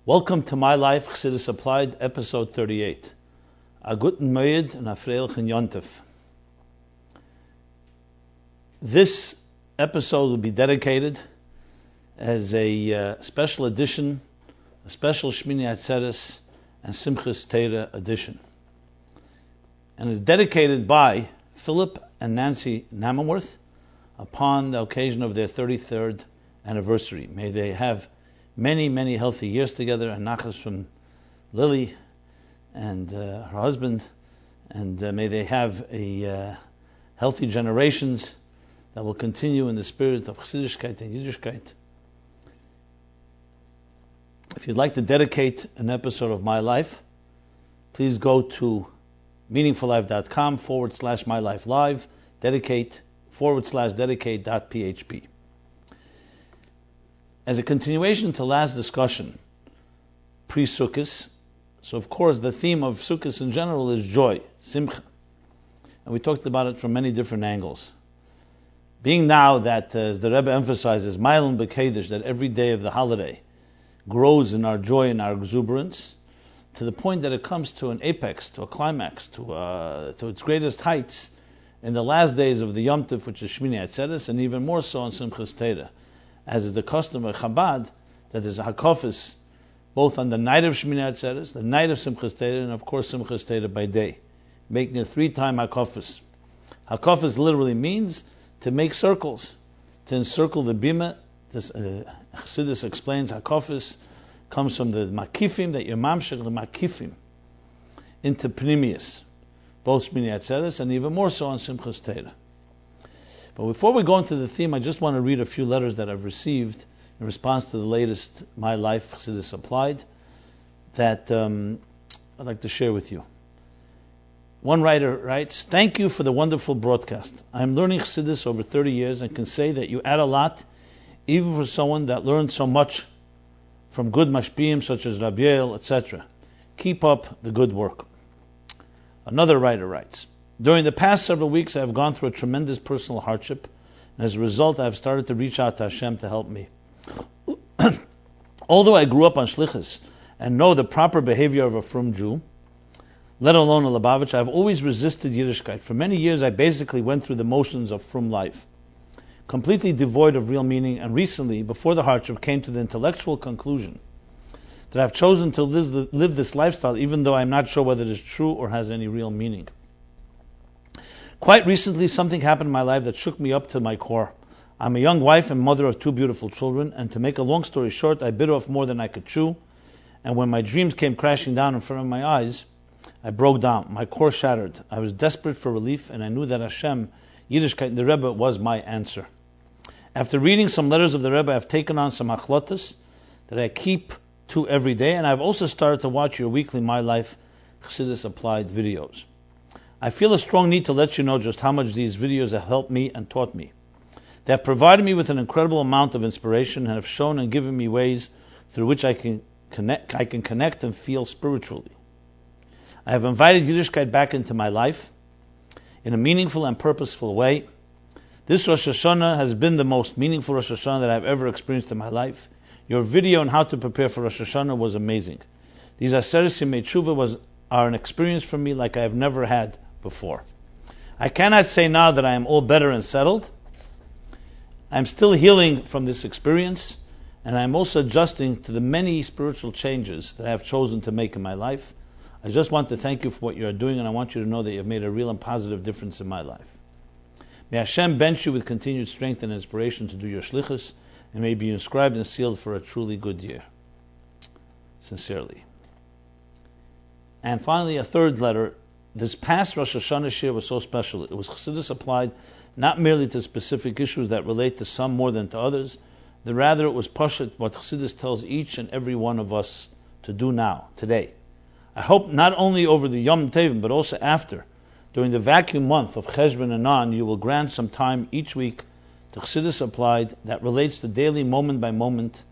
Welcome to MyLife, Chassidus Applied, episode 38. A guten Moed and a freilichen YomTov. This episode will be dedicated as a special edition, a special Shmini Atzeres and Simchas Torah edition. And is dedicated by Philip and Nancy Namenworth upon the occasion of their 33rd anniversary. May they have many, many healthy years together, and nachas from Lily and her husband, and may they have a healthy generations that will continue in the spirit of Chassidishkeit and Yiddishkeit. If you'd like to dedicate an episode of MyLife, please go to meaningfullife.com/MyLifeLive, dedicate/dedicate.php. As a continuation to last discussion, pre-Sukkos, so of course the theme of Sukkos in general is joy, Simcha. And we talked about it from many different angles. Being now that, as the Rebbe emphasizes, Mailim B'Kedesh, that every day of the holiday grows in our joy and our exuberance, to the point that it comes to an apex, to a climax, to its greatest heights in the last days of the YomTov, which is Shmini Atzeres, and even more so on Simchas Torah. As is the custom of Chabad, that there's a hakofis both on the night of Shmini Atzeres, the night of Simchas Torah, and of course Simchas Torah by day, making a 3-time hakofis. Hakofis literally means to make circles, to encircle the bima. Chassidus explains hakofis comes from the makifim, that you're mamshech the makifim into pnimius, both Shmini Atzeres and even more so on Simchas Torah. But before we go into the theme, I just want to read a few letters that I've received in response to the latest MyLife Chassidus Applied that I'd like to share with you. One writer writes, "Thank you for the wonderful broadcast. I'm learning Chassidus over 30 years and can say that you add a lot, even for someone that learned so much from good mashpiyim such as Rabbi Yael, etc. Keep up the good work." Another writer writes, "During the past several weeks, I have gone through a tremendous personal hardship, and as a result, I have started to reach out to Hashem to help me. Although I grew up on shlichus and know the proper behavior of a frum Jew, let alone a Lubavitch, I have always resisted Yiddishkeit. For many years, I basically went through the motions of frum life, completely devoid of real meaning, and recently, before the hardship, came to the intellectual conclusion that I have chosen to live this lifestyle, even though I am not sure whether it is true or has any real meaning. Quite recently, something happened in my life that shook me up to my core. I'm a young wife and mother of 2 beautiful children, and to make a long story short, I bit off more than I could chew, and when my dreams came crashing down in front of my eyes, I broke down. My core shattered. I was desperate for relief, and I knew that Hashem, Yiddishkeit, the Rebbe, was my answer. After reading some letters of the Rebbe, I've taken on some achlotas that I keep to every day, and I've also started to watch your weekly MyLife Chassidus Applied videos. I feel a strong need to let you know just how much these videos have helped me and taught me. They have provided me with an incredible amount of inspiration and have shown and given me ways through which I can connect and feel spiritually. I have invited Yiddishkeit back into my life in a meaningful and purposeful way. This Rosh Hashanah has been the most meaningful Rosh Hashanah that I've ever experienced in my life. Your video on how to prepare for Rosh Hashanah was amazing. These Aseres Yemei Tshuva are an experience for me like I have never had before. I cannot say now that I am all better and settled. I'm still healing from this experience, and I'm also adjusting to the many spiritual changes that I have chosen to make in my life. I just want to thank you for what you are doing, and I want you to know that you have made a real and positive difference in my life. May Hashem bench you with continued strength and inspiration to do your shlichus, and may be inscribed and sealed for a truly good year. Sincerely." And finally, a third letter. This past Rosh Hashanah Shir was so special. It was Chassidus applied not merely to specific issues that relate to some more than to others, but rather it was Pashat what Chassidus tells each and every one of us to do now, today. I hope not only over the Yom Tov, but also after, during the vacuum month of Cheshvan and on, you will grant some time each week to Chassidus Applied that relates to daily moment by moment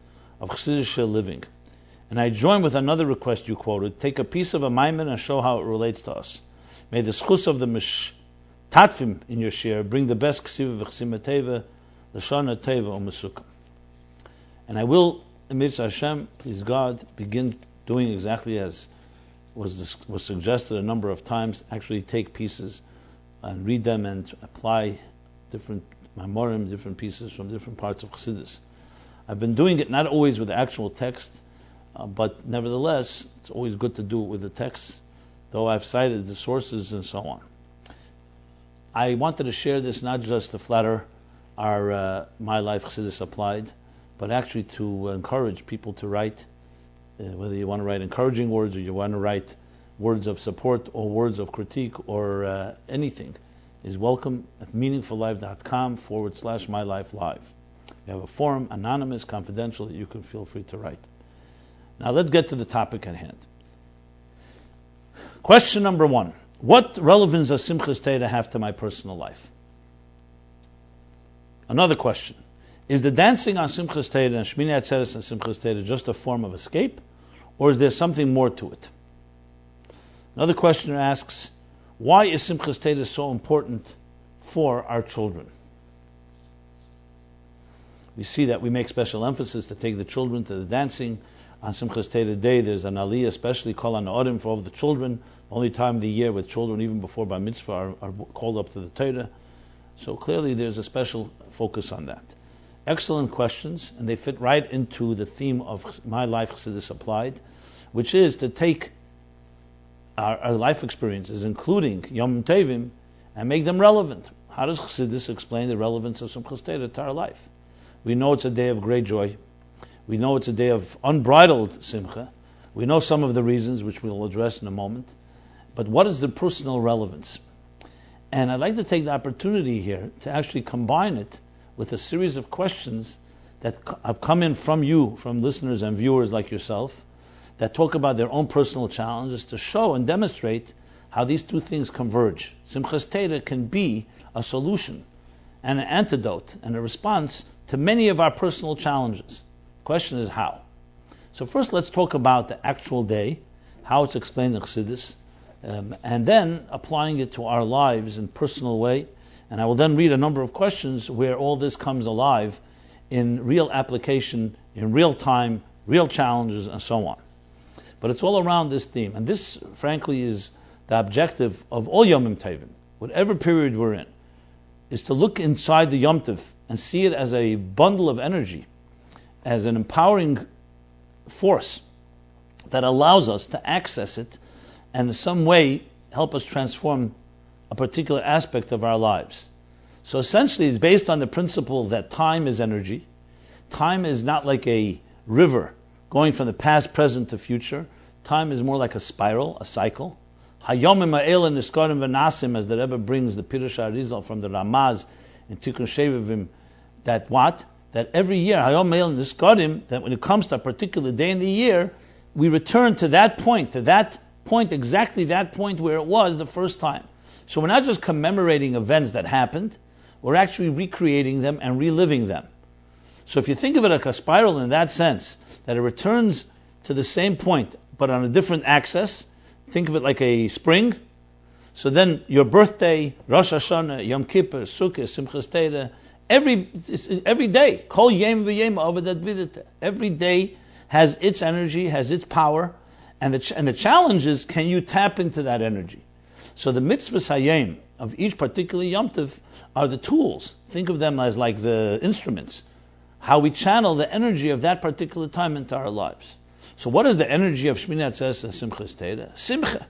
of Chassidic living. And I join with another request you quoted: take a piece of a maimer and show how it relates to us. May the schus of the mishtatfim in your share bring the best ksiva v'chsima teva, l'shana teva u'mesukam. And I will Mitzvah Hashem, please God, begin doing exactly as was suggested a number of times. Actually take pieces and read them and apply different mamorim, different pieces from different parts of Chassidus. I've been doing it not always with the actual text, but nevertheless, it's always good to do it with the text, though I've cited the sources and so on. I wanted to share this not just to flatter our MyLife Chassidus Applied, but actually to encourage people to write, whether you want to write encouraging words or you want to write words of support or words of critique or anything, is welcome at meaningfullife.com/MyLifeLive. We have a forum, anonymous, confidential, that you can feel free to write. Now let's get to the topic at hand. Question number 1. What relevance does Simchas Torah have to my personal life? Another question. Is the dancing on Simchas Torah and Shmini Atzeres and Simchas Torah just a form of escape, or is there something more to it? Another questioner asks, why is Simchas Torah so important for our children? We see that we make special emphasis to take the children to the dancing. On Simchas Torah Day, there's an aliyah, especially called an orim for all the children. The only time of the year with children, even before Bar Mitzvah, are called up to the Torah. So clearly there's a special focus on that. Excellent questions, and they fit right into the theme of MyLife Chassidus Applied, which is to take our life experiences, including YomTov, and make them relevant. How does Chassidus explain the relevance of Simchas Torah to our life? We know it's a day of great joy. We know it's a day of unbridled simcha. We know some of the reasons, which we'll address in a moment. But what is the personal relevance? And I'd like to take the opportunity here to actually combine it with a series of questions that have come in from you, from listeners and viewers like yourself, that talk about their own personal challenges, to show and demonstrate how these two things converge. Simchas Torah can be a solution and an antidote and a response to many of our personal challenges. The question is how. So first let's talk about the actual day, how it's explained in Chassidus, and then applying it to our lives in a personal way. And I will then read a number of questions where all this comes alive in real application, in real time, real challenges, and so on. But it's all around this theme. And this, frankly, is the objective of all Yomim Tovim, whatever period we're in, is to look inside the YomTov and see it as a bundle of energy, as an empowering force that allows us to access it and in some way help us transform a particular aspect of our lives. So essentially it's based on the principle that time is energy. Time is not like a river going from the past, present to future. Time is more like a spiral, a cycle. Hayomim ha'ela niskarim v'nasim, as the Rebbe brings the Pirush HaArizal from the Ramaz in Tikkun Shevivim, that what? That every year, Hayom ha'ela niskarim, that when it comes to a particular day in the year, we return to that point, exactly that point where it was the first time. So we're not just commemorating events that happened, we're actually recreating them and reliving them. So if you think of it like a spiral in that sense, that it returns to the same point, but on a different axis, think of it like a spring. So then your birthday, Rosh Hashanah, Yom Kippur, Sukkot, Simchas Torah, every day, Kol Yom V'Yom Avodat Vidita, every day has its energy, has its power, and the challenge is, can you tap into that energy? So the mitzvahs hayom of each particular YomTov are the tools. Think of them as like the instruments, how we channel the energy of that particular time into our lives. So what is the energy of Shmini Atzeres and Simchas Torah? Simcha.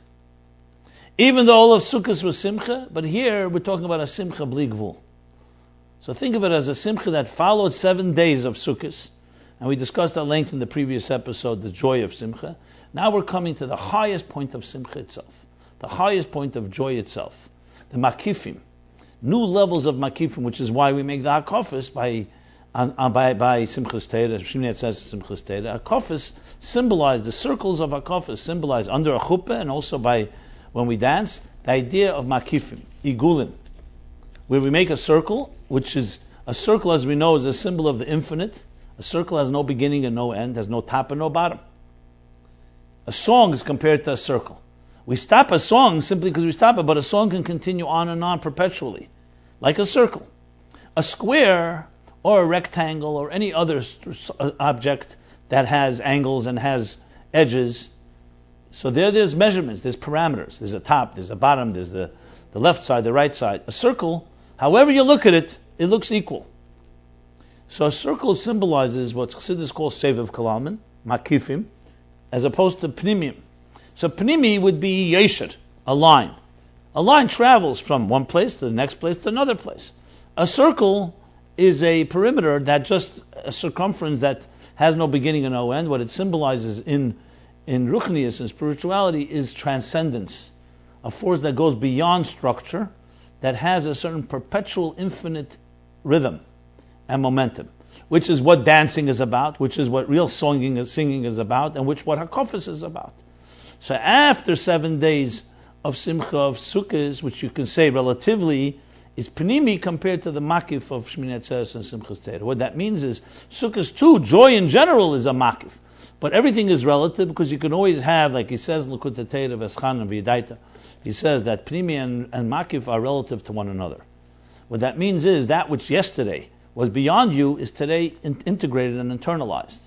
Even though all of Sukkot was Simcha, but here we're talking about a Simcha bli gvul. So think of it as a Simcha that followed 7 days of Sukkot, and we discussed at length in the previous episode the joy of Simcha. Now we're coming to the highest point of Simcha itself, the highest point of joy itself, the makifim, new levels of makifim, which is why we make the hakofis by Simchas Torah, Shmini Atzeres Simchas Torah. Hakofis symbolize, the circles of hakofis symbolize under a chuppah, and also by when we dance, the idea of makifim, igulim, where we make a circle, which is a circle, as we know, is a symbol of the infinite. A circle has no beginning and no end, has no top and no bottom. A song is compared to a circle. We stop a song simply because we stop it, but a song can continue on and on perpetually, like a circle. A square or a rectangle or any other object that has angles and has edges. So there's measurements, there's parameters. There's a top, there's a bottom, there's the left side, the right side. A circle, however you look at it, it looks equal. So a circle symbolizes what Chassidus calls Seviv Kalalman, Makifim, as opposed to Pnimim. So Pnimi would be Yesher, a line. A line travels from one place to the next place to another place. A circle is a perimeter that just a circumference that has no beginning and no end. What it symbolizes in Ruchnius and spirituality is transcendence, a force that goes beyond structure, that has a certain perpetual infinite rhythm and momentum, which is what dancing is about, which is what real singing is about, and what Hakofis is about. So after 7 days of Simcha, of Sukkot, which you can say relatively is Pnimi compared to the Makif of Shmini Atzeres and Simchas Torah. What that means is Sukkot too, joy in general is a Makif. But everything is relative because you can always have, like he says, L'kutei Torah V'eschan and V'yidaita. He says that Pnimi and Makif are relative to one another. What that means is that which yesterday was beyond you is today integrated and internalized.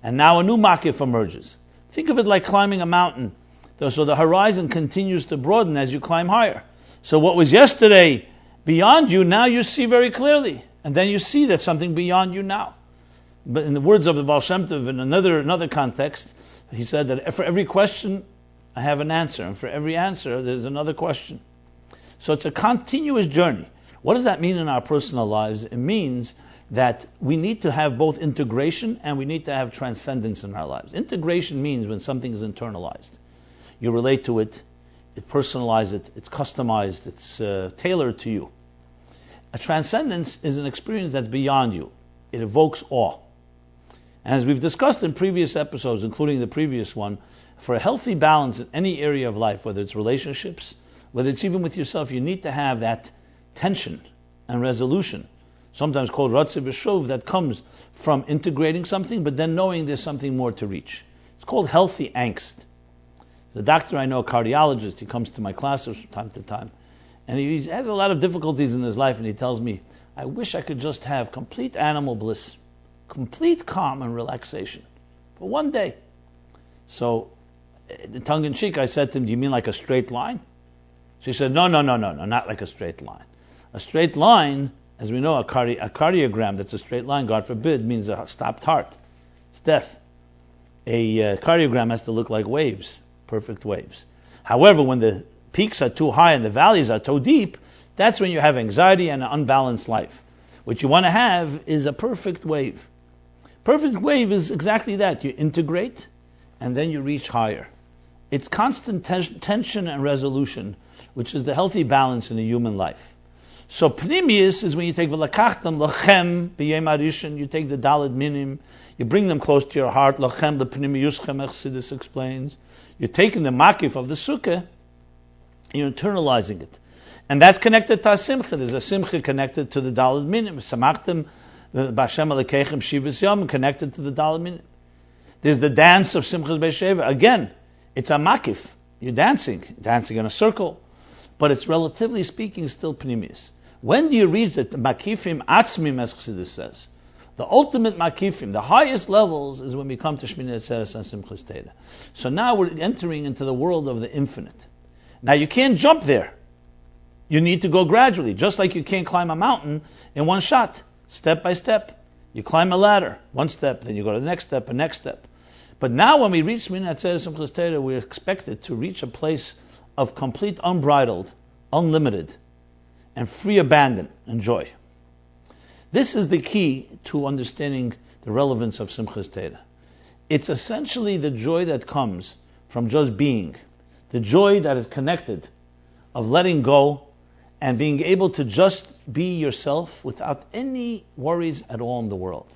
And now a new Makif emerges. Think of it like climbing a mountain. So the horizon continues to broaden as you climb higher. So what was yesterday beyond you, now you see very clearly. And then you see that something beyond you now. But in the words of the Baal Shem Tov, in another context, he said that for every question, I have an answer. And for every answer, there's another question. So it's a continuous journey. What does that mean in our personal lives? It means that we need to have both integration and we need to have transcendence in our lives. Integration means when something is internalized. You relate to it, it personalize it, it's customized, it's tailored to you. A transcendence is an experience that's beyond you. It evokes awe. And as we've discussed in previous episodes, including the previous one, for a healthy balance in any area of life, whether it's relationships, whether it's even with yourself, you need to have that tension and resolution, sometimes called Ratziv V'Shuv, that comes from integrating something, but then knowing there's something more to reach. It's called healthy angst. The doctor I know, a cardiologist, he comes to my classes from time to time, and he has a lot of difficulties in his life, and he tells me, I wish I could just have complete animal bliss, complete calm and relaxation for one day. So, tongue-in-cheek, I said to him, do you mean like a straight line? So he said, no, not like a straight line. A straight line, as we know, a cardiogram that's a straight line, God forbid, means a stopped heart. It's death. A cardiogram has to look like waves, perfect waves. However, when the peaks are too high and the valleys are too deep, that's when you have anxiety and an unbalanced life. What you want to have is a perfect wave. Perfect wave is exactly that. You integrate and then you reach higher. It's constant tension and resolution, which is the healthy balance in a human life. So Pnimius is when you take V'lakachtam lachem b'yem arishin, you take the Daled Minim, you bring them close to your heart, lachem the Pnimiuschem, Chassidus explains. You're taking the makif of the sukkah, you're internalizing it. And that's connected to a simcha. There's a simcha connected to the Daled Minim. Samachtem b'Hashem alekechem shivas yom, connected to the Daled Minim. There's the dance of Simchas Be'Sheva. Again, it's a makif. You're dancing in a circle. But it's relatively speaking still pnimius. When do you reach the makifim atzmim, as Chassidus says? The ultimate makifim, the highest levels, is when we come to Shmini Atzeres and Simchas Torah. So now we're entering into the world of the infinite. Now you can't jump there. You need to go gradually, just like you can't climb a mountain in one shot, step by step. You climb a ladder, one step, then you go to the next step, and next step. But now when we reach Shmini Atzeres and Simchas Torah, we're expected to reach a place of complete unbridled, unlimited, and free abandon and joy. This is the key to understanding the relevance of Simchas Torah. It's essentially the joy that comes from just being, the joy that is connected of letting go and being able to just be yourself without any worries at all in the world.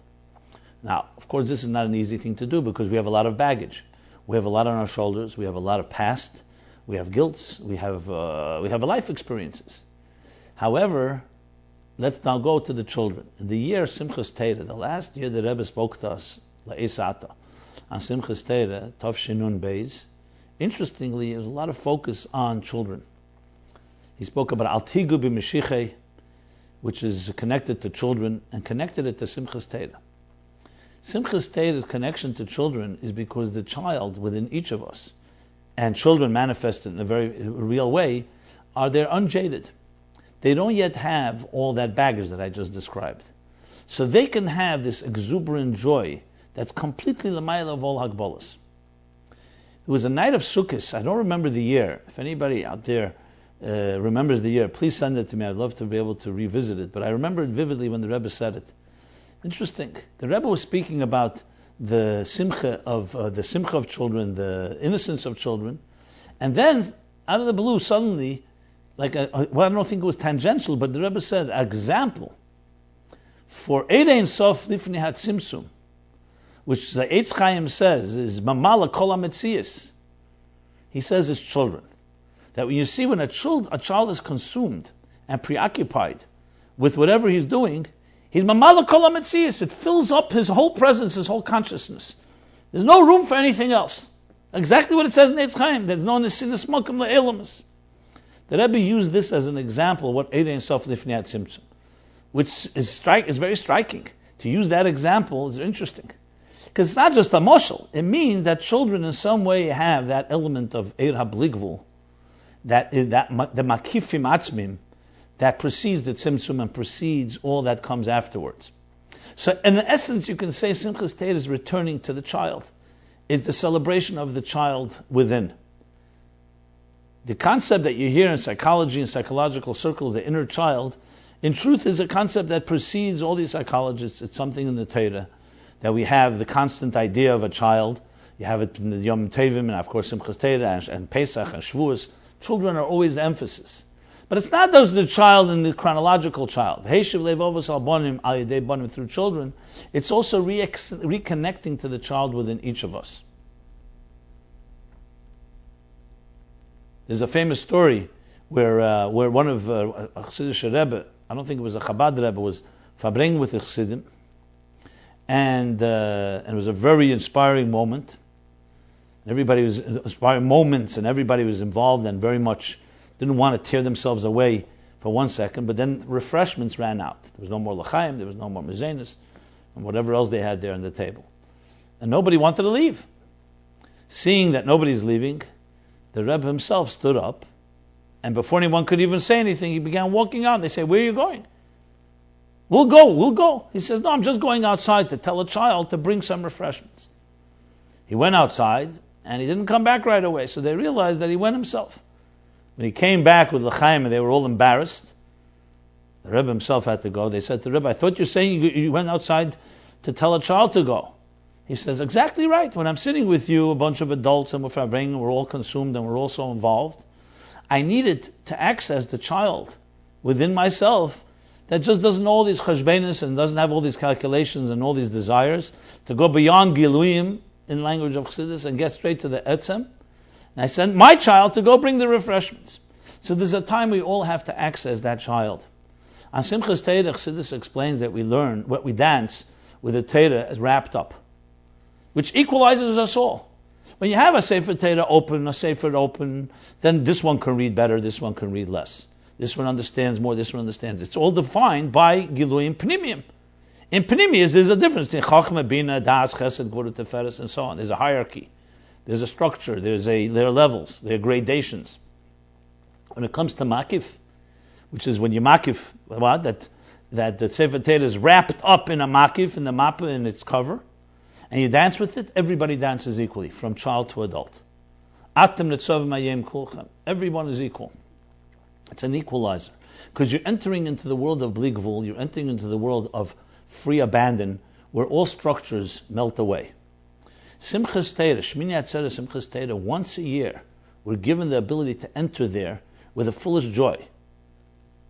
Now, of course, this is not an easy thing to do because we have a lot of baggage. We have a lot on our shoulders. We have a lot of past. We have guilts. We have life experiences. However, let's now go to the children. In the year Simchas Torah, the last year the Rebbe spoke to us, La'esata, on Simchas Torah, Tov Shinun Beis, interestingly, there was a lot of focus on children. He spoke about Al Tigu B'Mishichei, which is connected to children, and connected it to Simchas Torah. Simchas Torah's connection to children is because the child within each of us, and children manifested in a very real way, they're unjaded. They don't yet have all that baggage that I just described. So they can have this exuberant joy that's completely l'mayla of all hagbolas. It was a night of Sukkot. I don't remember the year. If anybody out there remembers the year, please send it to me. I'd love to be able to revisit it. But I remember it vividly when the Rebbe said it. Interesting. The Rebbe was speaking about the simcha of children, the innocence of children, and then out of the blue, suddenly, I don't think it was tangential, but the Rebbe said, example for Erein Sof Lifnei HaTzimtzum, which the Eitz Chaim says is Mamala Kol HaMetzias. He says it's children. That when you see when a child is consumed and preoccupied with whatever he's doing, he's Mamala Kol HaMetzias. It fills up his whole presence, his whole consciousness. There's no room for anything else. Exactly what it says in Eitz Chaim. There's no Nesinas Mokum Le'elamas. The Rebbe used this as an example of what Erein Sof Lifnei HaTzimtzum, which is very striking. To use that example is interesting. Because it's not just a moshel. It means that children in some way have that element of Eir HaBligvul, that the Makifim Atzmim, that precedes the Tzimtzum and precedes all that comes afterwards. So in essence, you can say Simchas Torah is returning to the child. It's the celebration of the child within. The concept that you hear in psychology and psychological circles, the inner child, in truth is a concept that precedes all these psychologists. It's something in the Torah that we have the constant idea of a child. You have it in the YomTov and of course Simchas Torah and Pesach and Shavuos. Children are always the emphasis. But it's not just the child and the chronological child. Heishiv levovos al bonim al yedei bonim through children. It's also reconnecting to the child within each of us. There's a famous story where one of a Chassidic Rebbe, I don't think it was a Chabad Rebbe, was fabring with the Chassidim, and it was a very inspiring moment. Everybody was inspiring moments, and everybody was involved, and very much didn't want to tear themselves away for 1 second. But then refreshments ran out. There was no more l'chaim, there was no more mezenas, and whatever else they had there on the table, and nobody wanted to leave. Seeing that nobody's leaving, the Rebbe himself stood up, and before anyone could even say anything, he began walking out. They say, "Where are you going?" We'll go. He says, "No, I'm just going outside to tell a child to bring some refreshments." He went outside, and he didn't come back right away, so they realized that he went himself. When he came back with l'chaim, and they were all embarrassed, the Rebbe himself had to go. They said to the Rebbe, "I thought you were saying you went outside to tell a child to go." He says, "Exactly right. When I'm sitting with you, a bunch of adults, and we're all consumed, and we're all so involved, I needed to access the child within myself that just doesn't know all these cheshbenis and doesn't have all these calculations and all these desires, to go beyond giluyim, in language of Chassidus, and get straight to the etzem. And I sent my child to go bring the refreshments." So there's a time we all have to access that child. On Simchas Torah, Chassidus explains that we learn, what we dance with the Torah as wrapped up, which equalizes us all. When you have a Sefer Torah open, then this one can read better, this one can read less. This one understands more, this one understands. It's all defined by Giluyim Pnimiyim. In Pnimiyas, there's a difference in Chachma, Bina, Das, Chesed, Gvura, Teferes, and so on. There's a hierarchy. There's a structure. There are levels. There are gradations. When it comes to Makif, which is when you Makif, that the Sefer Torah is wrapped up in a Makif, in the Mappa, in its cover, and you dance with it, everybody dances equally, from child to adult. Atem netzov mayem kulchem. Everyone is equal. It's an equalizer. Because you're entering into the world of Bligvul, you're entering into the world of free abandon, where all structures melt away. Simchas Torah, Shmini Atzeret Simchas Torah, once a year, we're given the ability to enter there with the fullest joy.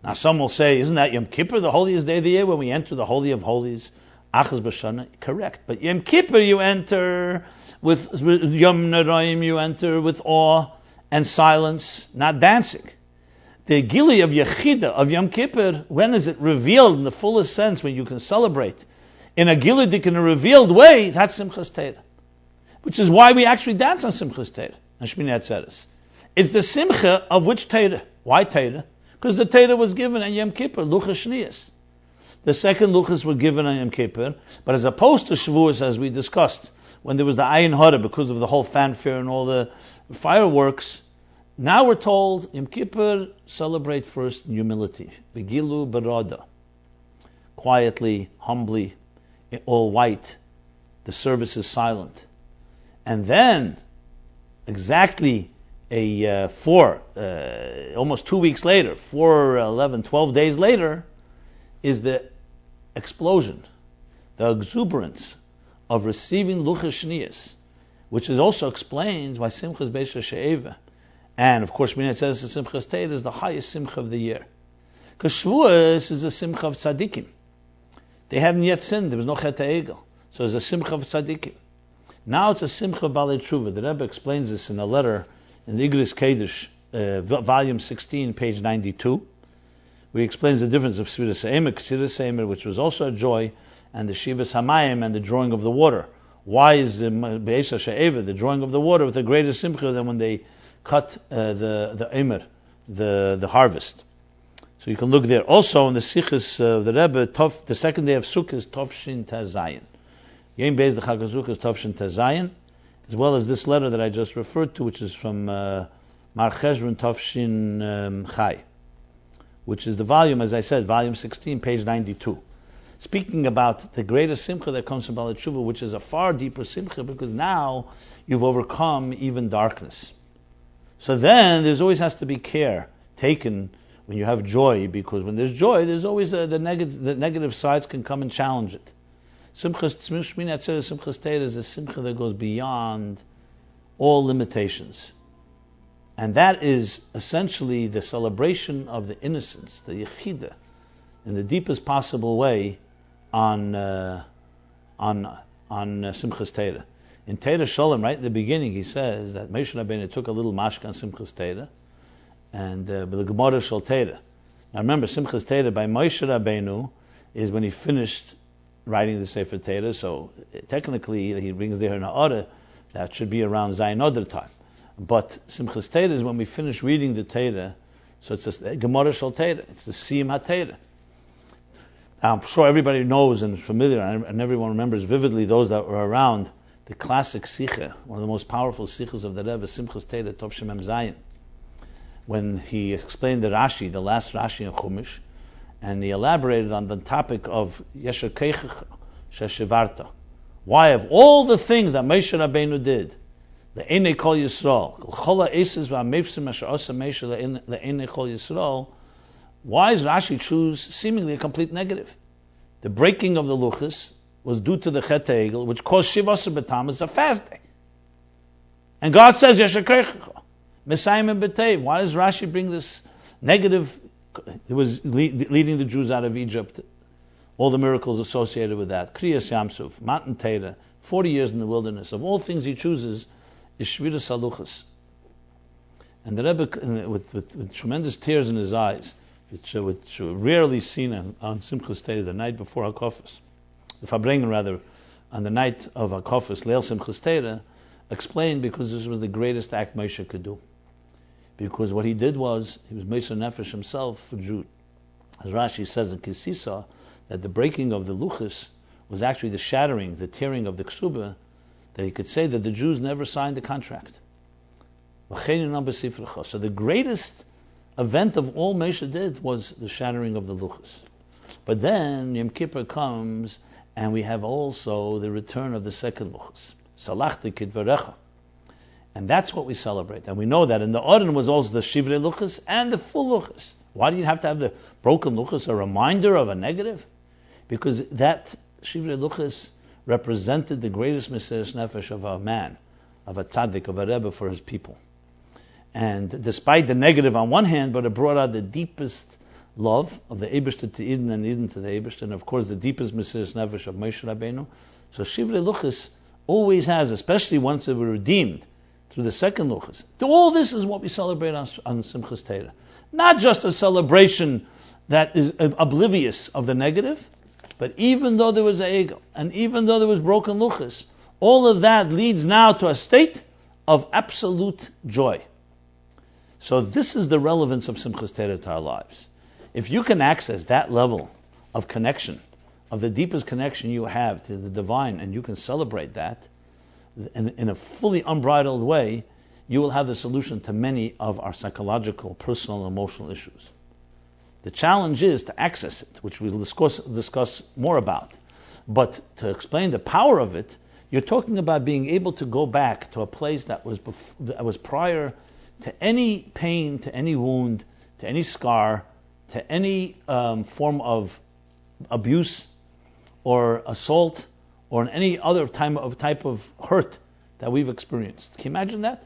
Now some will say, isn't that Yom Kippur, the holiest day of the year, when we enter the Holy of Holies? Achaz B'Shana, correct. But Yom Kippur you enter with Yom Noraim, you enter with awe and silence, not dancing. The Gili of Yechida, of Yom Kippur, when is it revealed in the fullest sense, when you can celebrate in a Gilidik, in a revealed way? That's Simchas Torah. Which is why we actually dance on Simchas Torah, on Shmini Atzeres. It's the Simcha of which Torah? Why Torah? Because the Torah was given in Yom Kippur, Luchas Shniyas. the second luchas were given on Yom Kippur, but as opposed to Shavuos, as we discussed, when there was the Ayin Hara because of the whole fanfare and all the fireworks, now we're told Yom Kippur celebrate first in humility, Vigilu Barada, quietly, humbly, all white. The service is silent, and then exactly almost 2 weeks later, 4, 11, 12 days later, is the explosion, the exuberance of receiving Luchas Shniyas, which also explains why Simchas Beisha She'eva, and of course, Shmini says the Simchas Torah is the highest Simcha of the year. Because Shavuos is a Simcha of Tzaddikim. They hadn't yet sinned, there was no Chet HaEgel. So it's a Simcha of Tzaddikim. Now it's a Simcha of Balei Tshuva. The Rebbe explains this in a letter in the Igris Kedush, volume 16, page 92. Where he explains the difference of Sfiras Ha'emer, Chassidus Applied, which was also a joy, and the Shivas Hamayim and the drawing of the water. Why is the Be'esha She'eva, the drawing of the water, with a greater Simcha than when they cut the Emer, the harvest? So you can look there. Also in the Sichos of the Rebbe, the second day of Sukkot is Tovshin Tazayin. Yom Beis the Chag HaSukkah is Tovshin Tazayin, as well as this letter that I just referred to, which is from Mar Cheshvan Tovshin Chai, which is the volume, as I said, volume 16, page 92. Speaking about the greatest Simcha that comes from Balei Tshuva, which is a far deeper Simcha, because now you've overcome even darkness. So then there always has to be care taken when you have joy, because when there's joy, there's always the negative sides can come and challenge it. Simchas Torah is a simcha that goes beyond all limitations. And that is essentially the celebration of the innocence, the yechida, in the deepest possible way on Simchas Torah. In Torah Shalom, right in the beginning, he says that Moshe Rabbeinu took a little mashka on Simchas Torah, and the Gemara Shal Torah. Now remember, Simchas Torah by Moshe Rabbeinu is when he finished writing the Sefer Torah. So technically, he brings there an Ha'ara that should be around Zayin Adar time. But Simchas Torah is when we finish reading the Torah. So it's just Gemara Shal Torah. It's the Siyum HaTorah. I'm sure everybody knows and is familiar, and everyone remembers vividly those that were around the classic Sikha, one of the most powerful Sikhas of the Rebbe, Simchas Torah Tov Shem Mem Zayin, when he explained the Rashi, the last Rashi in Chumash, and he elaborated on the topic of Yesher Keichach Sheshivarta. Why, of all the things that Moshe Rabbeinu did, the Einei Kol Yisrael, Chola Eses VaMefsim Asher Osa Moshe LeEinei Kol Yisrael, why does Rashi choose seemingly a complete negative? The breaking of the Luchas was due to the Chet HaEgel, which caused Shivasa B'Tammuz, a fast day. And God says, Yesher Keichach, Mesayim B'Teiv. Why does Rashi bring this negative? It was leading the Jews out of Egypt, all the miracles associated with that. Kriyas Yamsuf, Matan Torah, 40 years in the wilderness. Of all things he chooses is Shviras HaLuchas. And the Rebbe, with tremendous tears in his eyes, which were rarely seen on Simchas Torah, the night before HaKofos, the Farbrengen rather, on the night of HaKofos, Leil Simchas Torah, explained because this was the greatest act Moshe could do. Because what he did was, he was Moshe Nefesh himself for Jude. As Rashi says in Kisisa, that the breaking of the Luchas was actually the shattering, the tearing of the Ksuba, that he could say that the Jews never signed the contract. So the greatest event of all Moshe did was the shattering of the Luchas. But then Yom Kippur comes, and we have also the return of the second Luchas. Salachti Kidvarecha. And that's what we celebrate. And we know that in the Oren was also the Shivrei Luchas and the full Luchas. Why do you have to have the broken Luchas, a reminder of a negative? Because that Shivrei Luchas represented the greatest Mesiras Nefesh of a man, of a tzaddik, of a rebbe for his people. And despite the negative on one hand, but it brought out the deepest love of the Eibishter to Eden and Eden to the Eibishter, and of course the deepest Mesiras Nefesh of Moshe Rabbeinu. So Shivrei Luchas always has, especially once they were redeemed through the second Luchas. All this is what we celebrate on Simchas Torah. Not just a celebration that is oblivious of the negative, but even though there was a Egel, and even though there was broken Luchas, all of that leads now to a state of absolute joy. So this is the relevance of Simchas Torah to our lives. If you can access that level of connection, of the deepest connection you have to the divine, and you can celebrate that in a fully unbridled way, you will have the solution to many of our psychological, personal, and emotional issues. The challenge is to access it, which we'll discuss more about. But to explain the power of it, you're talking about being able to go back to a place that was prior to any pain, to any wound, to any scar, to any form of abuse or assault or in any other type of hurt that we've experienced. Can you imagine that?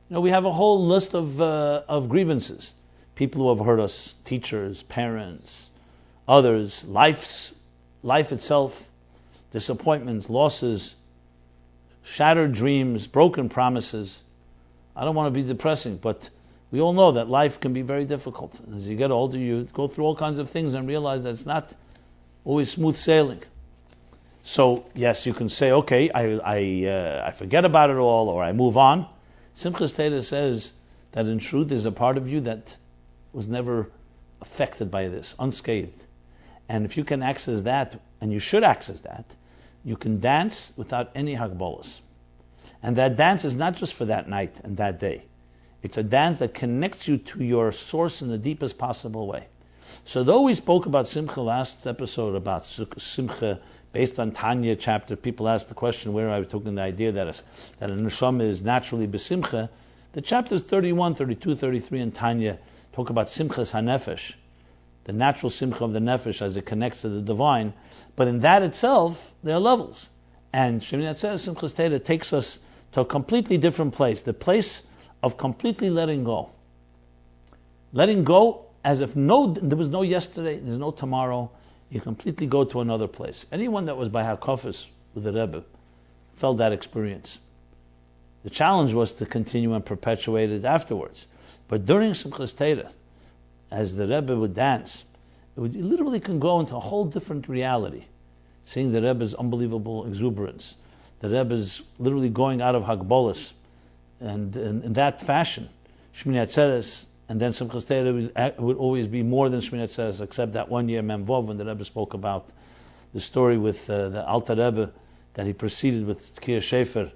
We have a whole list of grievances. People who have hurt us, teachers, parents, others, life itself, disappointments, losses, shattered dreams, broken promises. I don't want to be depressing, but we all know that life can be very difficult. As you get older, you go through all kinds of things and realize that it's not always smooth sailing. So, yes, you can say, okay, I forget about it all, or I move on. Simchas Torah says that in truth there's a part of you that was never affected by this, unscathed. And if you can access that, and you should access that, you can dance without any hagbolas. And that dance is not just for that night and that day. It's a dance that connects you to your source in the deepest possible way. So though we spoke about Simcha last episode, about Simcha based on Tanya chapter, people asked the question where I was talking the idea that a neshama is naturally besimcha. The chapters 31, 32, 33 in Tanya talk about Simchas HaNefesh, the natural simcha of the nefesh as it connects to the divine. But in that itself, there are levels. And Shemini Atzeres Simchas Torah takes us to a completely different place, the place of completely letting go. Letting go as if there was no yesterday, there's no tomorrow. You completely go to another place. Anyone that was by Hakofis with the Rebbe felt that experience. The challenge was to continue and perpetuate it afterwards. But during Simchas Torah, as the Rebbe would dance, you literally can go into a whole different reality. Seeing the Rebbe's unbelievable exuberance. The Rebbe's literally going out of Hagbolas. And in that fashion, Shmini Atzeres, and then Simchas Torah would always be more than Shmini Atzeres, except that one year Mem Vov, when the Rebbe spoke about the story with the Alter Rebbe, that he proceeded with Tkiyah Shefer,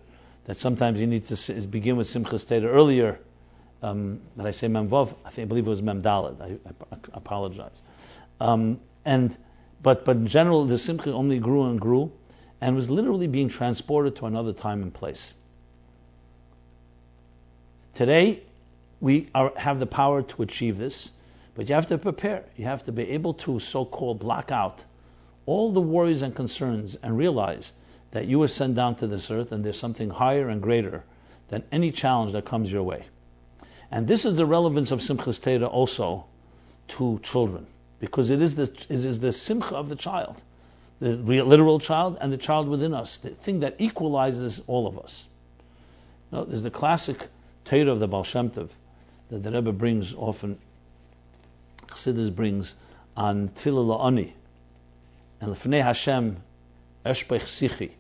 that sometimes you need to begin with Simchas Torah earlier. Did I say Mem Vov? I believe it was Mem Dalet. I apologize. But in general, the Simcha only grew and grew, and was literally being transported to another time and place. Today, we have the power to achieve this, but you have to prepare. You have to be able to so-called block out all the worries and concerns and realize that you were sent down to this earth and there's something higher and greater than any challenge that comes your way. And this is the relevance of Simchas Torah also to children, because it is the simcha of the child, the literal child and the child within us, the thing that equalizes all of us. There's the classic Torah of the Baal Shem Tov that the Rebbe brings often, Chassidus brings on Tfilah La'ani and L'fnei Hashem Eshpech Sichi,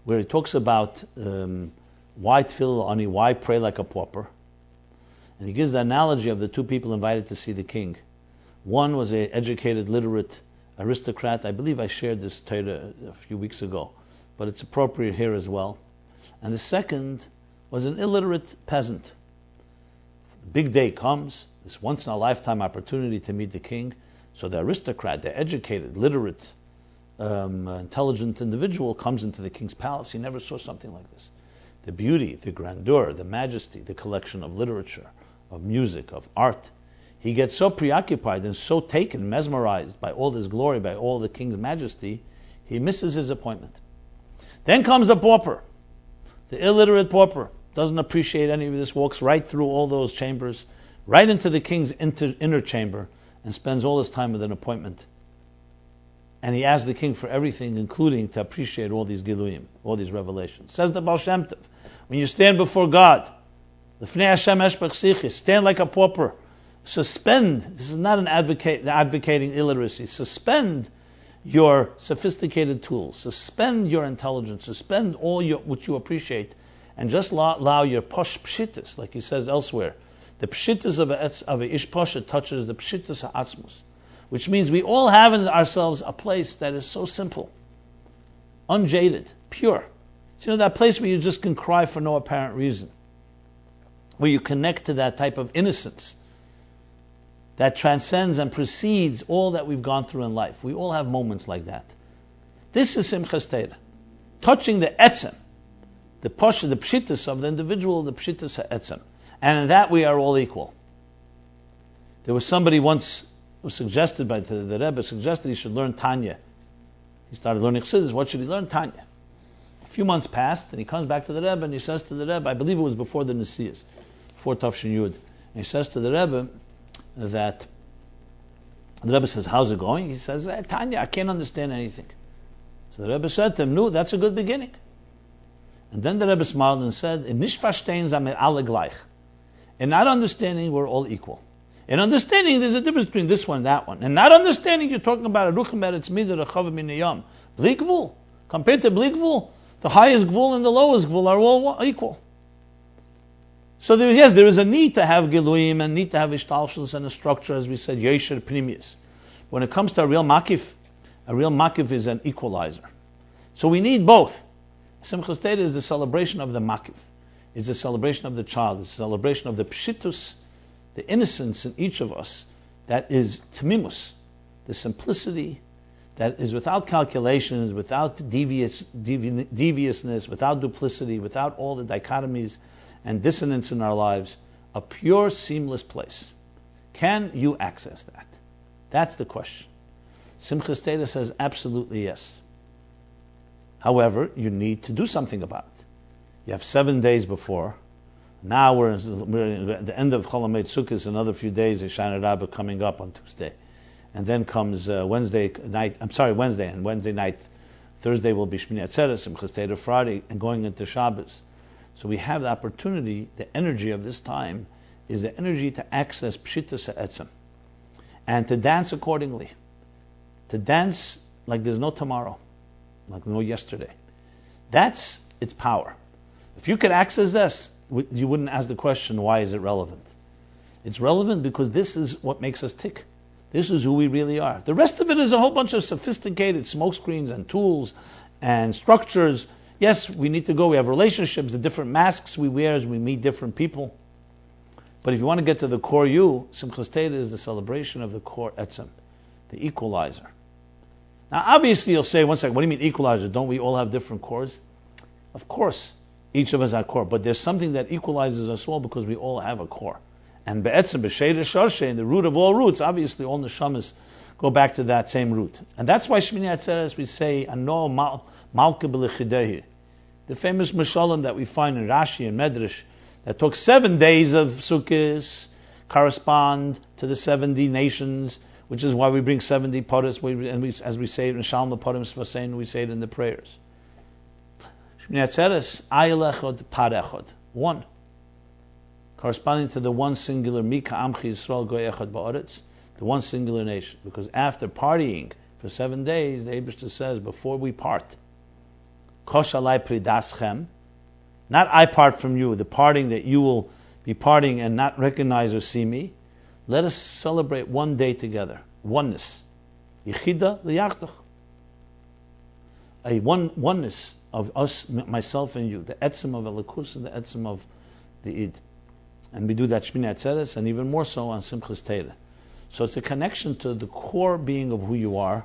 where he talks about why Tfilah La'ani, why pray like a pauper. And he gives the analogy of the two people invited to see the king. One was an educated, literate aristocrat. I believe I shared this Torah a few weeks ago, but it's appropriate here as well. And the second was an illiterate peasant. The big day comes, this once-in-a-lifetime opportunity to meet the king. So the aristocrat, the educated, literate, intelligent individual comes into the king's palace. He never saw something like this. The beauty, the grandeur, the majesty, the collection of literature, of music, of art. He gets so preoccupied and so taken, mesmerized by all this glory, by all the king's majesty, he misses his appointment. Then comes the pauper, the illiterate pauper, doesn't appreciate any of this, walks right through all those chambers, right into the king's inner chamber, and spends all his time with an appointment. And he asks the king for everything, including to appreciate all these giluyim, all these revelations. Says the Baal Shem Tov, when you stand before God, L'fnei Hashem eshpech sichi, stand like a pauper. Suspend, this is not an advocating illiteracy, suspend your sophisticated tools, suspend your intelligence, suspend all what you appreciate, and just allow your posh pshittas, like he says elsewhere. The pshittas of a ish poshet touches the pshittas ha'atzmus. which means we all have in ourselves a place that is so simple, unjaded, pure. So, that place where you just can cry for no apparent reason, where you connect to that type of innocence that transcends and precedes all that we've gone through in life. We all have moments like that. This is Simchas Torah, touching the etzem, the posha, the pshitus of the individual, the pshitus etzem. And in that we are all equal. There was somebody once who suggested, by the Rebbe suggested he should learn Tanya. He started learning Chassidus. What should he learn? Tanya. A few months passed, and he comes back to the Rebbe, and he says to the Rebbe, I believe it was before the Nesias, before Tafshin Yud, and he says to the Rebbe that, the Rebbe says, how's it going? He says, Tanya, I can't understand anything. So the Rebbe said to him, no, that's a good beginning. And then the Rebbe smiled and said, in nicht verstehen sind wir alle gleich. In not understanding, we're all equal. In understanding, there's a difference between this one and that one. And not understanding, you're talking about a ruchem eretz midah rechav min hayam. Bli gvul. Compared to bli gvul, the highest gvul and the lowest gvul are all equal. So there is a need to have giluyim and need to have ishtalshus and a structure, as we said, yesher pnimius. When it comes to a real makif is an equalizer. So we need both. Simchas Torah is the celebration of the makif. It's a celebration of the child. It's a celebration of the pshitus, the innocence in each of us, that is tmimus, the simplicity that is without calculations, without deviousness, without duplicity, without all the dichotomies and dissonance in our lives, a pure, seamless place. Can you access that? That's the question. Simchas Torah says absolutely yes. However, you need to do something about it. You have 7 days before. Now we're at the end of Chol HaMoed Sukkos, another few days, Hoshana Rabbah coming up on Tuesday. And then comes Wednesday night, and Wednesday night, Thursday will be Shmini Atzeres, Simchas Torah Friday, and going into Shabbos. So we have the opportunity, the energy of this time is the energy to access Pshitas HaEtzem, and to dance accordingly. To dance like there's no tomorrow, like no yesterday. That's its power. If you could access this, you wouldn't ask the question, why is it relevant? It's relevant because this is what makes us tick. This is who we really are. The rest of it is a whole bunch of sophisticated smokescreens and tools and structures. Yes, we need to go. We have relationships, the different masks we wear as we meet different people. But if you want to get to the core you, Simchas Torah is the celebration of the core etzem, the equalizer. Now, obviously, you'll say, one second, what do you mean equalizer? Don't we all have different cores? Of course, each of us have a core. But there's something that equalizes us all because we all have a core. And be'etzem, b'sheira sharshe, in the root of all roots, obviously all neshamas go back to that same root. And that's why Shmini Atzeres we say, Ano malke b'lechidehi. The famous mashalim that we find in Rashi and Medrash, that took 7 days of Sukkos, correspond to the 70 nations, which is why we bring 70 paras, as we say it in Shalom Parim Svasein, we say it in the prayers. Shmini Atzeres, ayel echad par echad, one, corresponding to the one singular Mika Amchi Yisrael Goy Echad Ba'aretz, the one singular nation. Because after partying for 7 days, the Eibishter says, before we part, Kosh alai pridaschem, not I part from you, the parting that you will be parting and not recognize or see me. Let us celebrate 1 day together. Oneness. Yechida liyachdach. A oneness of us, myself and you. The etzem of Elikus and the etzem of the Id. And we do that Shmini Atzeres, and even more so on Simchas Torah. So it's a connection to the core being of who you are,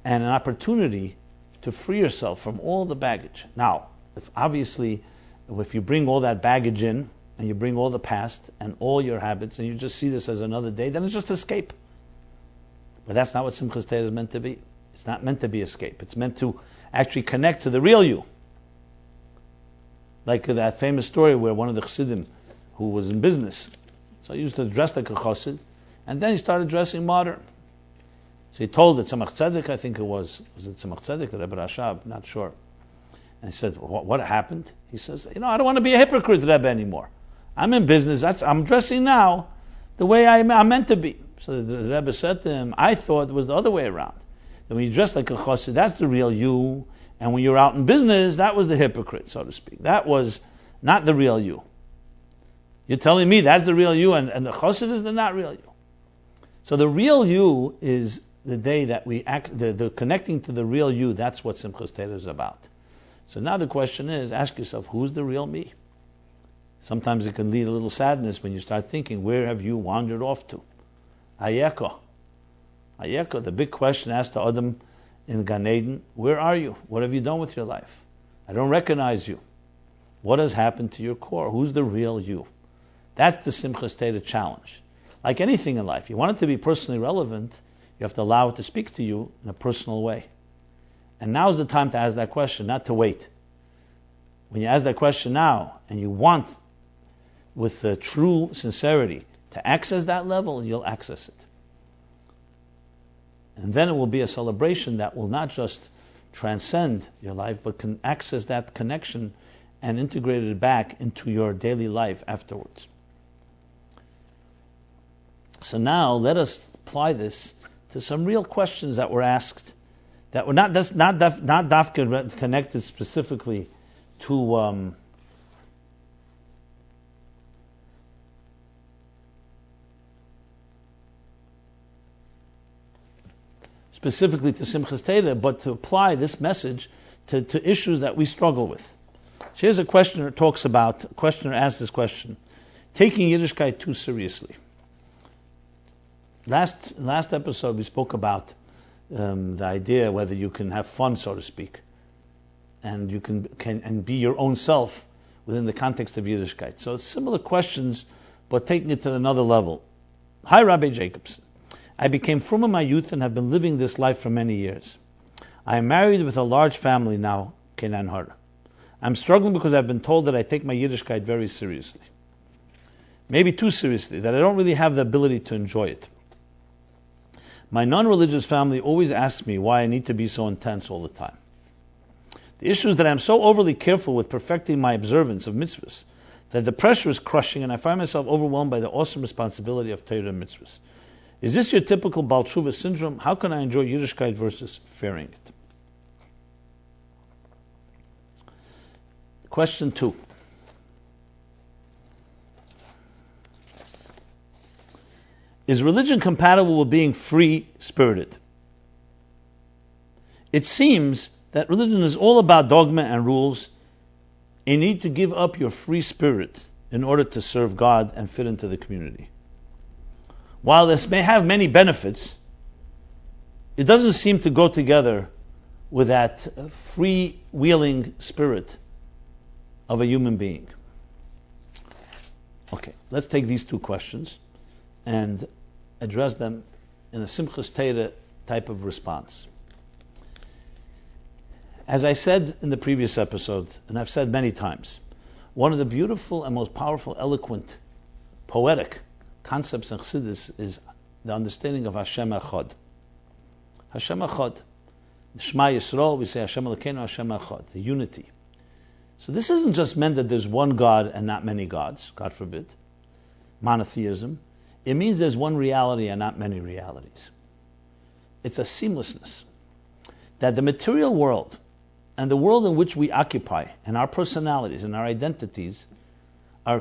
and an opportunity to free yourself from all the baggage. Now, if you bring all that baggage in, and you bring all the past and all your habits, and you just see this as another day, then it's just escape. But that's not what Simchas Torah is meant to be. It's not meant to be escape. It's meant to actually connect to the real you. Like that famous story where one of the Chassidim, who was in business, so he used to dress like a Chassid, and then he started dressing modern. So he told the Tzemach Tzedek, I think it was it Tzemach Tzedek, the Rebbe Rashab, not sure. And he said, what happened? He says, I don't want to be a hypocrite, Rebbe, anymore. I'm in business, I'm dressing now the way I'm meant to be. So the Rebbe said to him, I thought it was the other way around. That when you dress like a chassid, that's the real you, and when you're out in business, that was the hypocrite, so to speak. That was not the real you. You're telling me that's the real you, and the chassid is the not real you. So the real you is the day that we act, the connecting to the real you, that's what Simchas Torah is about. So now the question is, ask yourself, who's the real me? Sometimes it can lead a little sadness when you start thinking, where have you wandered off to? Ayeko. Ayeko, the big question asked to Adam in Gan Eden, where are you? What have you done with your life? I don't recognize you. What has happened to your core? Who's the real you? That's the Simchas Torah challenge. Like anything in life, you want it to be personally relevant, you have to allow it to speak to you in a personal way. And now's the time to ask that question, not to wait. When you ask that question now, and you want, with true sincerity, to access that level, you'll access it. And then it will be a celebration that will not just transcend your life, but can access that connection and integrate it back into your daily life afterwards. So now let us apply this to some real questions that were asked, that were not dafka connected specifically to Simchas Torah, but to apply this message to issues that we struggle with. So here's a questioner asks this question: taking Yiddishkeit too seriously. Last episode we spoke about the idea whether you can have fun, so to speak, and you can and be your own self within the context of Yiddishkeit. So similar questions, but taking it to another level. Hi, Rabbi Jacobson. I became frum in my youth and have been living this life for many years. I am married with a large family now, Kenan Hara. I'm struggling because I've been told that I take my Yiddishkeit very seriously. Maybe too seriously, that I don't really have the ability to enjoy it. My non-religious family always asks me why I need to be so intense all the time. The issue is that I'm so overly careful with perfecting my observance of mitzvahs that the pressure is crushing and I find myself overwhelmed by the awesome responsibility of Torah and mitzvahs. Is this your typical Baal Tshuva syndrome? How can I enjoy Yiddishkeit versus fearing it? Question 2. Is religion compatible with being free-spirited? It seems that religion is all about dogma and rules. You need to give up your free spirit in order to serve God and fit into the community. While this may have many benefits, it doesn't seem to go together with that free-wheeling spirit of a human being. Okay, let's take these two questions and address them in a Simchas Torah type of response. As I said in the previous episodes, and I've said many times, one of the beautiful and most powerful, eloquent, poetic concepts in Chassidus is the understanding of Hashem Echad. Hashem Echad. Shema Yisrael, we say Hashem Elokeinu, Hashem Echad, the unity. So this isn't just meant that there's one God and not many gods, God forbid, monotheism. It means there's one reality and not many realities. It's a seamlessness. That the material world and the world in which we occupy and our personalities and our identities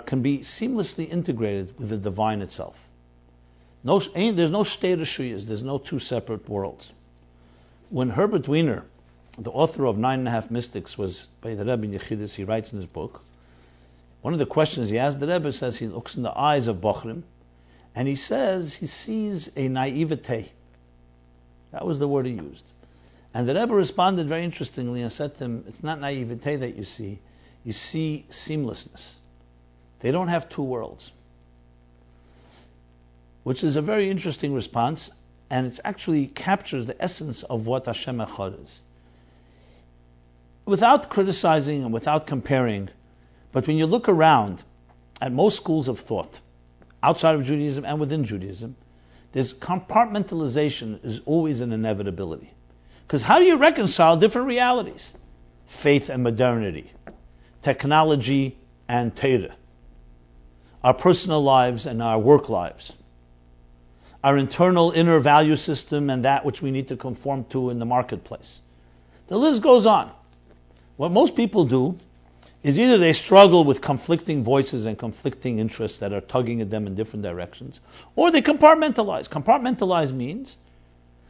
can be seamlessly integrated with the divine itself. There's no state reshuyas, there's no two separate worlds. When Herbert Wiener, the author of 9.5 Mystics, was by the Rebbe in Yechidus, he writes in his book, one of the questions he asked the Rebbe says he looks in the eyes of Bochrim, and he says he sees a naivete. That was the word he used. And the Rebbe responded very interestingly and said to him, it's not naivete that you see seamlessness. They don't have two worlds. Which is a very interesting response, and it actually captures the essence of what Hashem Echad is. Without criticizing and without comparing, but when you look around at most schools of thought, outside of Judaism and within Judaism, there's compartmentalization is always an inevitability. Because how do you reconcile different realities? Faith and modernity, technology and Torah, our personal lives and our work lives, our internal inner value system and that which we need to conform to in the marketplace. The list goes on. What most people do is either they struggle with conflicting voices and conflicting interests that are tugging at them in different directions, or they compartmentalize. Compartmentalize means,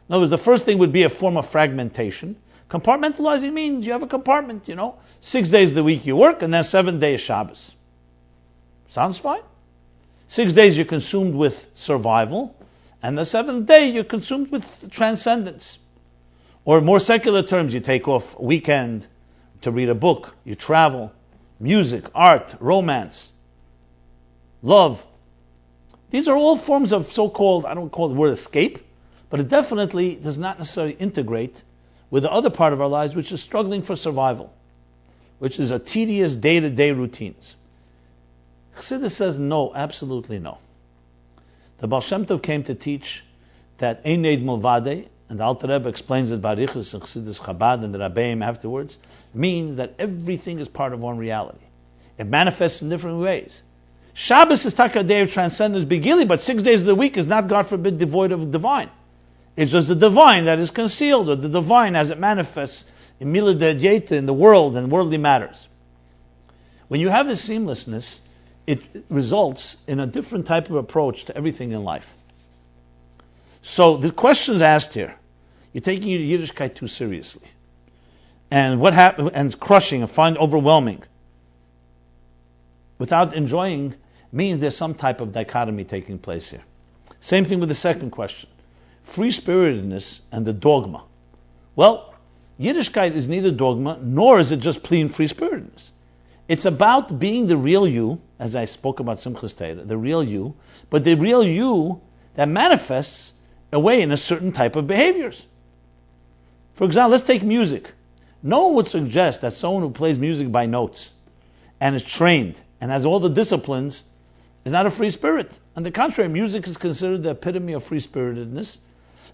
in other words, the first thing would be a form of fragmentation. Compartmentalizing means you have a compartment, 6 days of the week you work, and then 7 days Shabbos. Sounds fine. 6 days you're consumed with survival, and the 7th day you're consumed with transcendence. Or in more secular terms, you take off a weekend to read a book, you travel, music, art, romance, love. These are all forms of so-called, I don't call the word escape, but it definitely does not necessarily integrate with the other part of our lives, which is struggling for survival, which is a tedious day-to-day routines. Chassidus says no, absolutely no. The Baal Shem Tov came to teach that Ein Eid Milvadei, and the Alter Rebbe explains it by Riches and Chassidus Chabad and the Rabbeim afterwards, means that everything is part of one reality. It manifests in different ways. Shabbos is taka day of transcendence begili, but 6 days of the week is not, God forbid, devoid of divine. It's just the divine that is concealed, or the divine as it manifests in Mila Dedyeta, in the world and worldly matters. When you have this seamlessness, it results in a different type of approach to everything in life. So the questions asked here, you're taking your Yiddishkeit too seriously. And what happened, and it's crushing and find overwhelming. Without enjoying means there's some type of dichotomy taking place here. Same thing with the second question. Free-spiritedness and the dogma. Well, Yiddishkeit is neither dogma, nor is it just plain free-spiritedness. It's about being the real you, as I spoke about Simchas Torah, the real you, but the real you that manifests away in a certain type of behaviors. For example, let's take music. No one would suggest that someone who plays music by notes and is trained and has all the disciplines is not a free spirit. On the contrary, music is considered the epitome of free-spiritedness.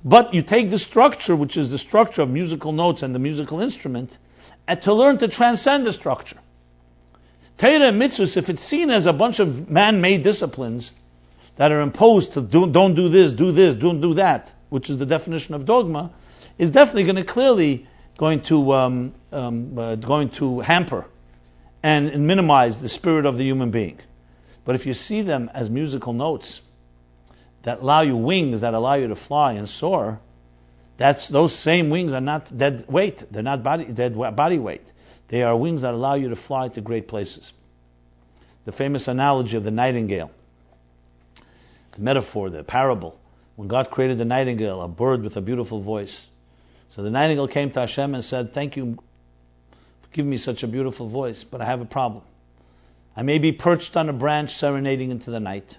But you take the structure, which is the structure of musical notes and the musical instrument, and to learn to transcend the structure. Torah and mitzvahs, if it's seen as a bunch of man-made disciplines that are imposed to don't do this, don't do that, which is the definition of dogma, is definitely going to hamper and minimize the spirit of the human being. But if you see them as musical notes that allow you wings, that allow you to fly and soar, those same wings are not dead weight. They're not dead body weight. They are wings that allow you to fly to great places. The famous analogy of the nightingale, the metaphor, the parable, when God created the nightingale, a bird with a beautiful voice. So the nightingale came to Hashem and said, "Thank you for giving me such a beautiful voice, but I have a problem. I may be perched on a branch serenading into the night.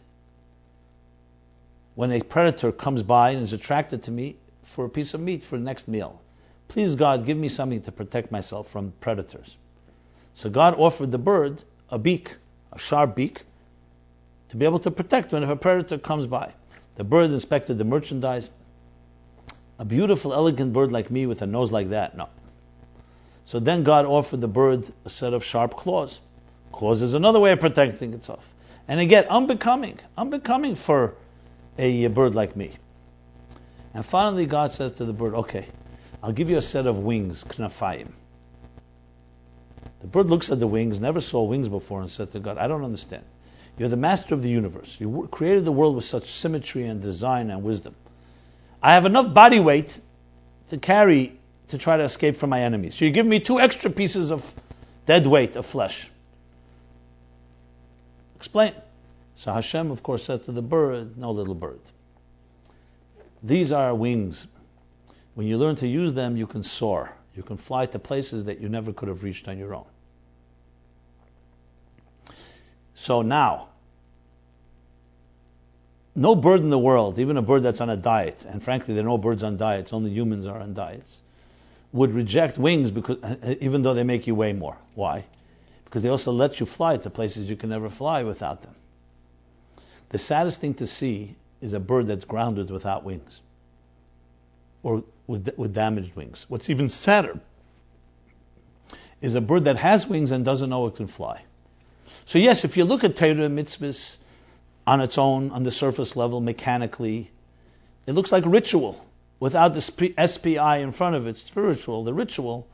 When a predator comes by and is attracted to me for a piece of meat for the next meal, please God, give me something to protect myself from predators." So God offered the bird a beak, a sharp beak, to be able to protect when if a predator comes by. The bird inspected the merchandise. A beautiful, elegant bird like me with a nose like that, no. So then God offered the bird a set of sharp claws. Claws is another way of protecting itself. And again, unbecoming for a bird like me. And finally God says to the bird, "Okay, I'll give you a set of wings, knafayim." The bird looks at the wings, never saw wings before, and said to God, "I don't understand. You're the master of the universe. You created the world with such symmetry and design and wisdom. I have enough body weight to carry to try to escape from my enemies. So you give me 2 extra pieces of dead weight of flesh. Explain." So Hashem, of course, said to the bird, "No, little bird. These are wings. When you learn to use them, you can soar. You can fly to places that you never could have reached on your own." So now, no bird in the world, even a bird that's on a diet, and frankly there are no birds on diets, only humans are on diets, would reject wings because even though they make you weigh more. Why? Because they also let you fly to places you can never fly without them. The saddest thing to see is a bird that's grounded without wings, or with damaged wings. What's even sadder is a bird that has wings and doesn't know it can fly. So yes, if you look at Torah and mitzvahs on its own, on the surface level, mechanically, it looks like ritual without the SPI in front of it, spiritual, the ritual.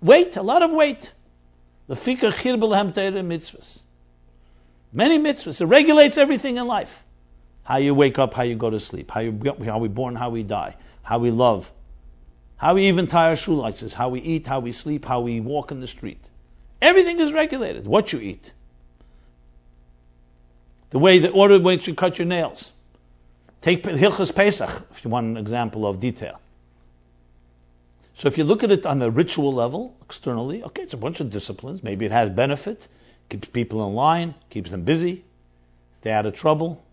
Weight, a lot of weight. L'fikar chir b'lehem Torah mitzvahs. Many mitzvahs. It regulates everything in life. How you wake up, how you go to sleep, how we born, how we die, how we love, how we even tie our shoelaces, how we eat, how we sleep, how we walk in the street. Everything is regulated. What you eat. The order in which you cut your nails. Take Hilchos Pesach, if you want an example of detail. So if you look at it on the ritual level, externally, okay, it's a bunch of disciplines. Maybe it has benefit, keeps people in line, keeps them busy, stay out of trouble.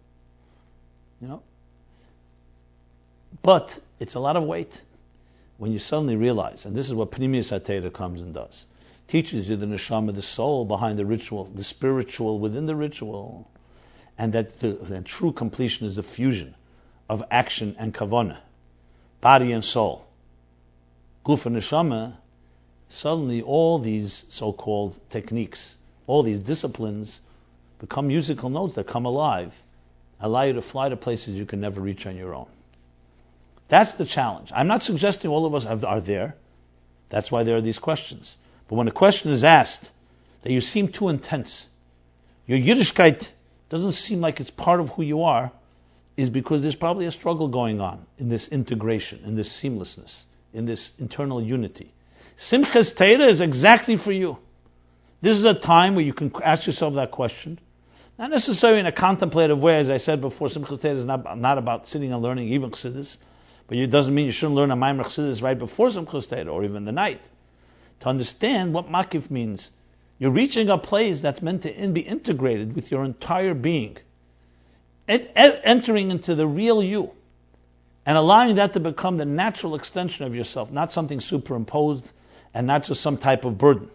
But it's a lot of weight when you suddenly realize, and this is what Pre-Simchas Torah comes and does, teaches you the neshama, the soul behind the ritual, the spiritual within the ritual, and that the true completion is the fusion of action and kavanah, body and soul, guf and neshama. Suddenly all these so-called techniques, all these disciplines become musical notes that come alive, allow you to fly to places you can never reach on your own. That's the challenge. I'm not suggesting all of us are there. That's why there are these questions. But when a question is asked that you seem too intense, your Yiddishkeit doesn't seem like it's part of who you are, is because there's probably a struggle going on in this integration, in this seamlessness, in this internal unity. Simchas Torah is exactly for you. This is a time where you can ask yourself that question. Not necessarily in a contemplative way, as I said before. Simchas Torah is not about sitting and learning even Chassidus, but it doesn't mean you shouldn't learn a Maimer Chassidus right before Simchas Torah or even the night. To understand what Makif means, you're reaching a place that's meant to be integrated with your entire being, entering into the real you, and allowing that to become the natural extension of yourself, not something superimposed and not just some type of burden.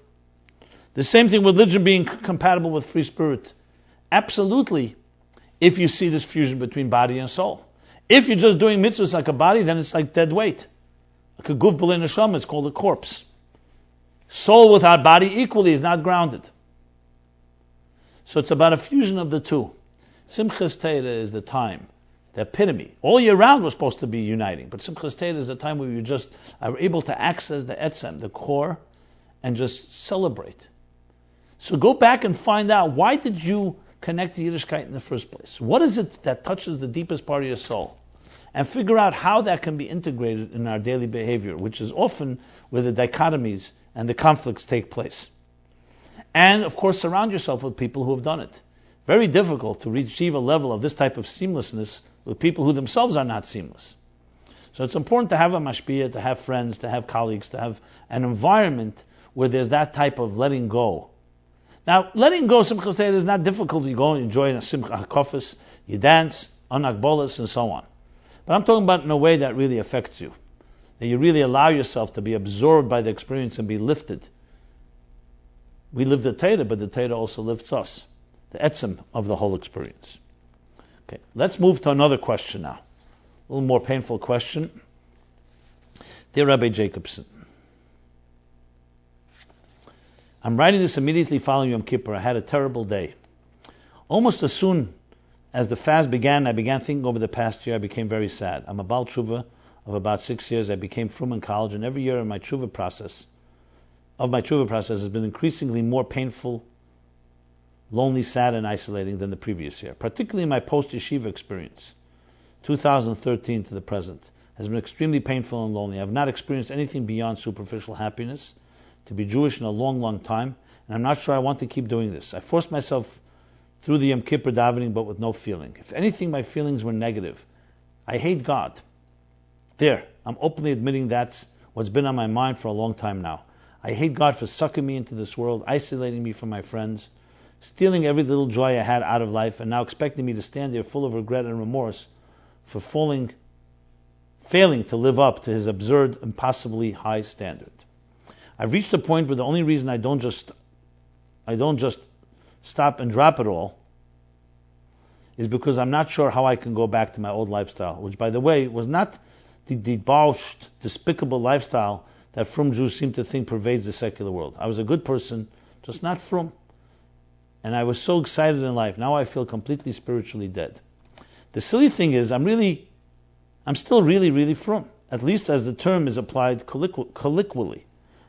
The same thing with religion being compatible with free spirit. Absolutely, if you see this fusion between body and soul. If you're just doing mitzvahs like a body, then it's like dead weight. Like a guf b'lei neshama, it's called a corpse. Soul without body equally is not grounded. So it's about a fusion of the two. Simchas Torah is the time, the epitome. All year round we're supposed to be uniting, but Simchas Torah is the time where you just are able to access the etzem, the core, and just celebrate. So go back and find out, why did you connect to Yiddishkeit in the first place? What is it that touches the deepest part of your soul? And figure out how that can be integrated in our daily behavior, which is often where the dichotomies and the conflicts take place. And of course, surround yourself with people who have done it. Very difficult to achieve a level of this type of seamlessness with people who themselves are not seamless. So it's important to have a mashpia, to have friends, to have colleagues, to have an environment where there's that type of letting go. Now, letting go, Simchas Torah, is not difficult. You go and enjoy a Simcha HaKofis, you dance, Anak Bolas, and so on. But I'm talking about in a way that really affects you. That you really allow yourself to be absorbed by the experience and be lifted. We live the Torah, but the Torah also lifts us. The etzem of the whole experience. Okay, let's move to another question now. A little more painful question. Dear Rabbi Jacobson, I'm writing this immediately following Yom Kippur. I had a terrible day. Almost as soon as the fast began, I began thinking over the past year. I became very sad. I'm a Baal Tshuva of about 6 years. I became frum in college, and every year in my Tshuva process has been increasingly more painful, lonely, sad, and isolating than the previous year. Particularly my post-yeshiva experience, 2013 to the present, has been extremely painful and lonely. I have not experienced anything beyond superficial happiness to be Jewish in a long, long time, and I'm not sure I want to keep doing this. I forced myself through the Yom Kippur davening, but with no feeling. If anything, my feelings were negative. I hate God. There, I'm openly admitting that's what's been on my mind for a long time now. I hate God for sucking me into this world, isolating me from my friends, stealing every little joy I had out of life, and now expecting me to stand there full of regret and remorse for failing to live up to his absurd, impossibly high standard. I've reached a point where the only reason I don't just stop and drop it all is because I'm not sure how I can go back to my old lifestyle, which, by the way, was not the debauched, despicable lifestyle that frum Jews seem to think pervades the secular world. I was a good person, just not frum. And I was so excited in life. Now I feel completely spiritually dead. The silly thing is, I'm still really, really frum, at least as the term is applied colloquially.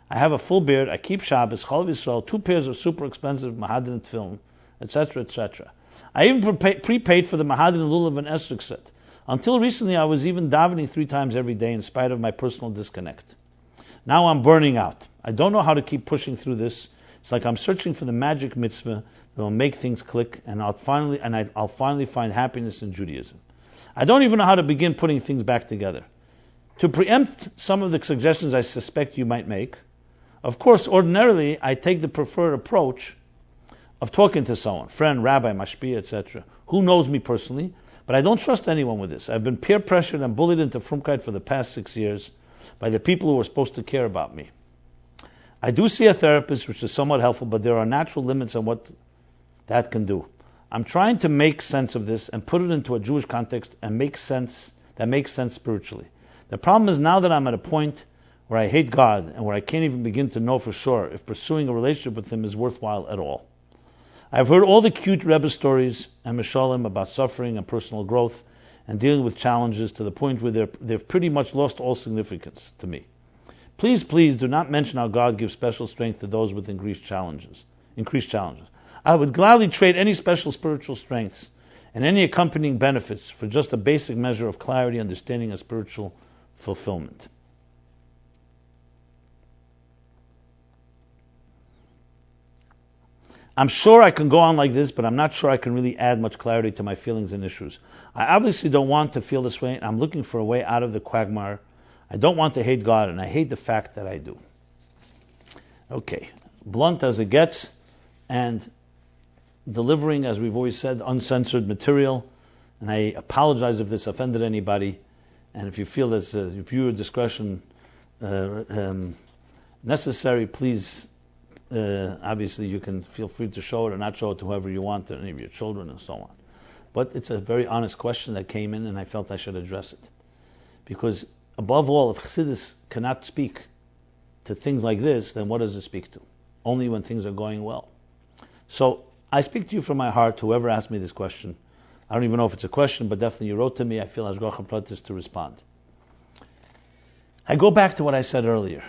I have a full beard. I keep Shabbos, Chol Yisrael, 2 pairs of super expensive Mahadran film, etc., etc. I even prepaid for the Mahadran Lulav and Esrog set. Until recently, I was even davening 3 times every day in spite of my personal disconnect. Now I'm burning out. I don't know how to keep pushing through this. It's like I'm searching for the magic mitzvah that will make things click, and I'll finally find happiness in Judaism. I don't even know how to begin putting things back together. To preempt some of the suggestions I suspect you might make, of course, ordinarily, I take the preferred approach of talking to someone, friend, rabbi, mashpia, etc., who knows me personally, but I don't trust anyone with this. I've been peer pressured and bullied into frumkeit for the past 6 years by the people who are supposed to care about me. I do see a therapist, which is somewhat helpful, but there are natural limits on what that can do. I'm trying to make sense of this and put it into a Jewish context and makes sense spiritually. The problem is now that I'm at a point where I hate God and where I can't even begin to know for sure if pursuing a relationship with Him is worthwhile at all. I've heard all the cute Rebbe stories and Mishalim about suffering and personal growth and dealing with challenges to the point where they've pretty much lost all significance to me. Please do not mention how God gives special strength to those with increased challenges. I would gladly trade any special spiritual strengths and any accompanying benefits for just a basic measure of clarity, understanding, and spiritual fulfillment. I'm sure I can go on like this, but I'm not sure I can really add much clarity to my feelings and issues. I obviously don't want to feel this way, and I'm looking for a way out of the quagmire. I don't want to hate God, and I hate the fact that I do. Okay, blunt as it gets, and delivering, as we've always said, uncensored material. And I apologize if this offended anybody, and if you feel that viewer discretion necessary, please. Obviously, you can feel free to show it or not show it to whoever you want, to any of your children and so on. But it's a very honest question that came in, and I felt I should address it. Because above all, if Chassidus cannot speak to things like this, then what does it speak to? Only when things are going well. So I speak to you from my heart, whoever asked me this question. I don't even know if it's a question, but definitely you wrote to me. I feel Hashgacha Pratis to respond. I go back to what I said earlier.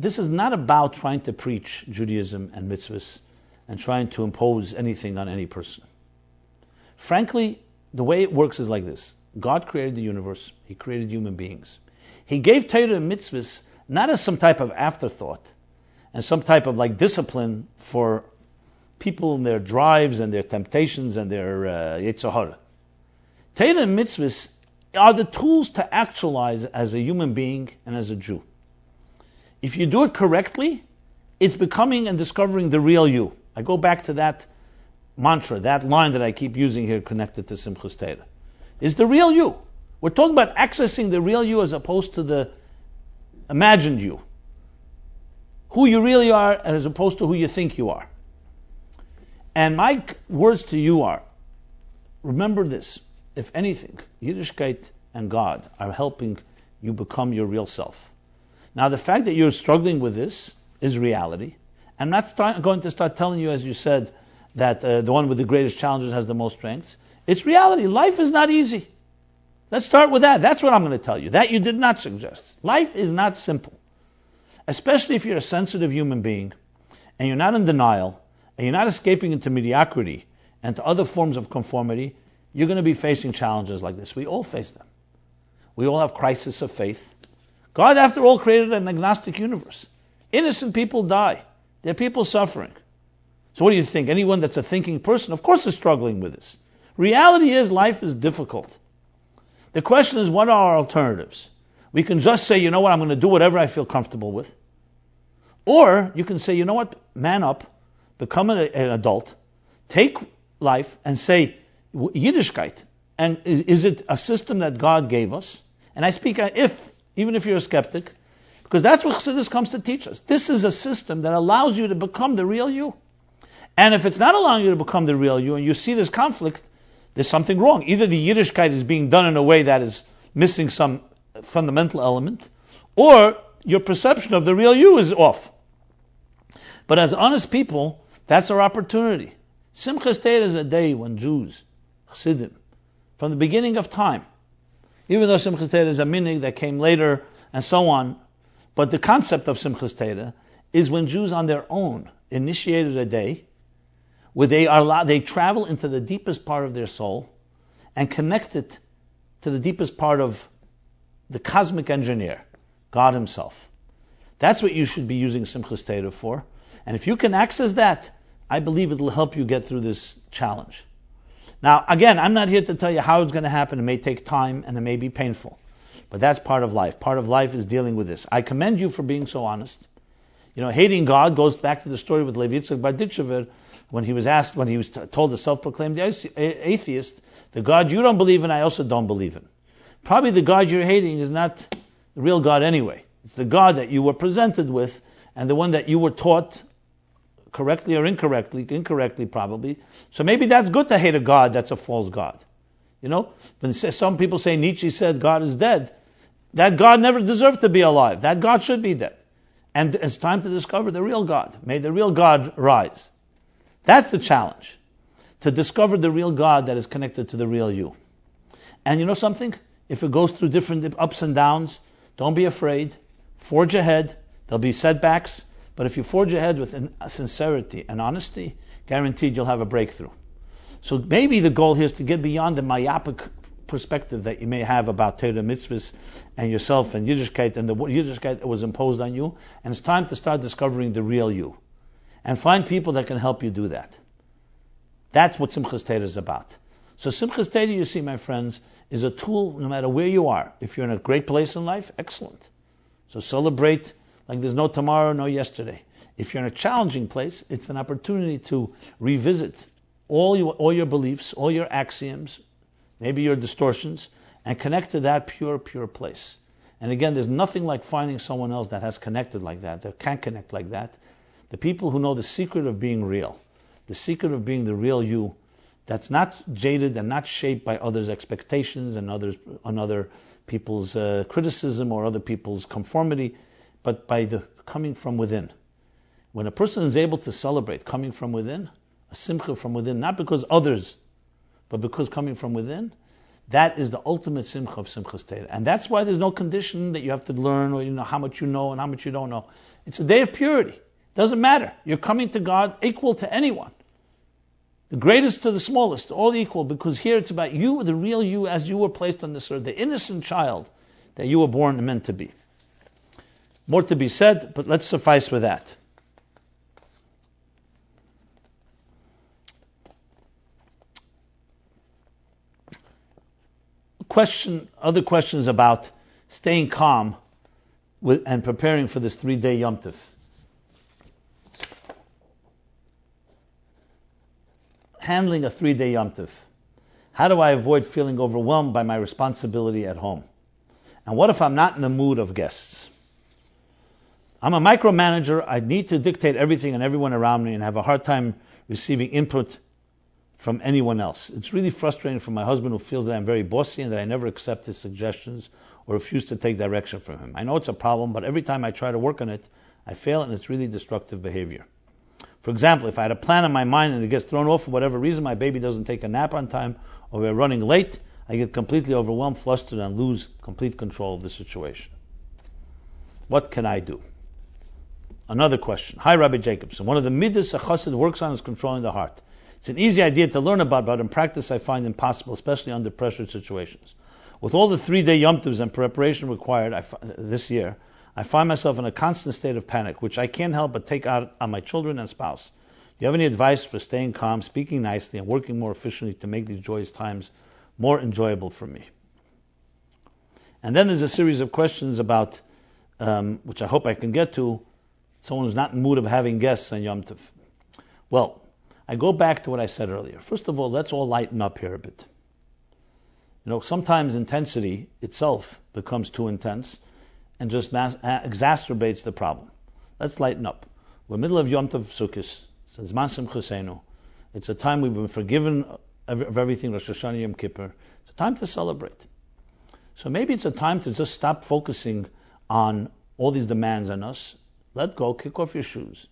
This is not about trying to preach Judaism and mitzvahs and trying to impose anything on any person. Frankly, the way it works is like this. God created the universe. He created human beings. He gave Torah and mitzvahs not as some type of afterthought and some type of like discipline for people in their drives and their temptations and their Yetzer Hara. Torah and mitzvahs are the tools to actualize as a human being and as a Jew. If you do it correctly, it's becoming and discovering the real you. I go back to that mantra, that line that I keep using here connected to Simchas Torah. Is the real you. We're talking about accessing the real you as opposed to the imagined you. Who you really are as opposed to who you think you are. And my words to you are, remember this, if anything, Yiddishkeit and God are helping you become your real self. Now, the fact that you're struggling with this is reality. I'm not going to start telling you, as you said, that the one with the greatest challenges has the most strengths. It's reality. Life is not easy. Let's start with that. That's what I'm going to tell you. That you did not suggest. Life is not simple. Especially if you're a sensitive human being, and you're not in denial, and you're not escaping into mediocrity and to other forms of conformity, you're going to be facing challenges like this. We all face them. We all have crisis of faith. God, after all, created an agnostic universe. Innocent people die. There are people suffering. So what do you think? Anyone that's a thinking person, of course, is struggling with this. Reality is life is difficult. The question is, what are our alternatives? We can just say, you know what, I'm going to do whatever I feel comfortable with. Or you can say, you know what, man up, become an adult, take life and say, Yiddishkeit. And is it a system that God gave us? And I speak even if you're a skeptic, because that's what Chassidus comes to teach us. This is a system that allows you to become the real you. And if it's not allowing you to become the real you, and you see this conflict, there's something wrong. Either the Yiddishkeit is being done in a way that is missing some fundamental element, or your perception of the real you is off. But as honest people, that's our opportunity. Simchas Torah is a day when Jews, Chassidim, from the beginning of time, even though Simchas Torah is a minig that came later and so on, But the concept of Simchas Torah is when Jews on their own initiated a day where they travel into the deepest part of their soul and connect it to the deepest part of the cosmic engineer, God Himself. That's what you should be using Simchas Torah for. And if you can access that, I believe it will help you get through this challenge. Now, again, I'm not here to tell you how it's going to happen. It may take time and it may be painful. But that's part of life. Part of life is dealing with this. I commend you for being so honest. Hating God goes back to the story with Levi Yitzchak Bar Ditchever, when he was told, the self-proclaimed atheist, the God you don't believe in, I also don't believe in. Probably the God you're hating is not the real God anyway. It's the God that you were presented with, and the one that you were taught correctly or incorrectly probably. So maybe that's good to hate a God that's a false God. When some people say Nietzsche said God is dead, that God never deserved to be alive. That God should be dead. And it's time to discover the real God. May the real God rise. That's the challenge. To discover the real God that is connected to the real you. And you know something? If it goes through different ups and downs, don't be afraid. Forge ahead. There'll be setbacks. But if you forge ahead with sincerity and honesty, guaranteed you'll have a breakthrough. So maybe the goal here is to get beyond the myopic perspective that you may have about Torah mitzvahs and yourself and Yiddishkeit and the Yiddishkeit that was imposed on you. And it's time to start discovering the real you. And find people that can help you do that. That's what Simchas Torah is about. So Simchas Torah, you see, my friends, is a tool no matter where you are. If you're in a great place in life, excellent. So celebrate like there's no tomorrow, no yesterday. If you're in a challenging place, it's an opportunity to revisit all your beliefs, all your axioms, maybe your distortions, and connect to that pure place. And again, there's nothing like finding someone else that has connected like that can connect like that. The people who know the secret of being real, the secret of being the real you, that's not jaded and not shaped by others' expectations and other people's criticism or other people's conformity, but by the coming from within. When a person is able to celebrate coming from within, a simcha from within, not because others, but because coming from within, that is the ultimate simcha of Simchas Torah. And that's why there's no condition that you have to learn or how much you know and how much you don't know. It's a day of purity. Doesn't matter. You're coming to God equal to anyone. The greatest to the smallest, all equal, because here it's about you, the real you, as you were placed on this earth, the innocent child that you were born and meant to be. More to be said, but let's suffice with that. Other questions about staying calm and preparing for this 3-day YomTov. Handling a 3-day YomTov. How do I avoid feeling overwhelmed by my responsibility at home? And what if I'm not in the mood of guests? I'm a micromanager. I need to dictate everything and everyone around me and have a hard time receiving input from anyone else. It's really frustrating for my husband, who feels that I'm very bossy and that I never accept his suggestions or refuse to take direction from him. I know it's a problem, but every time I try to work on it, I fail, and it's really destructive behavior. For example, if I had a plan in my mind and it gets thrown off for whatever reason, my baby doesn't take a nap on time, or we're running late, I get completely overwhelmed, flustered, and lose complete control of the situation. What can I do? Another question. Hi, Rabbi Jacobson. One of the midas a chassid works on is controlling the heart. It's an easy idea to learn about, but in practice I find impossible, especially under pressure situations. With all the 3-day YomTovs and preparation required this year, I find myself in a constant state of panic, which I can't help but take out on my children and spouse. Do you have any advice for staying calm, speaking nicely, and working more efficiently to make these joyous times more enjoyable for me? And then there's a series of questions about, which I hope I can get to, someone who's not in the mood of having guests on YomTov. Well, I go back to what I said earlier. First of all, let's all lighten up here a bit. Sometimes intensity itself becomes too intense and just exacerbates the problem. Let's lighten up. We're in the middle of YomTov Sukkos. It's Zman Simchasenu. It's a time we've been forgiven of everything, Rosh Hashanah, Yom Kippur. It's a time to celebrate. So maybe it's a time to just stop focusing on all these demands on us. Let go, kick off your shoes,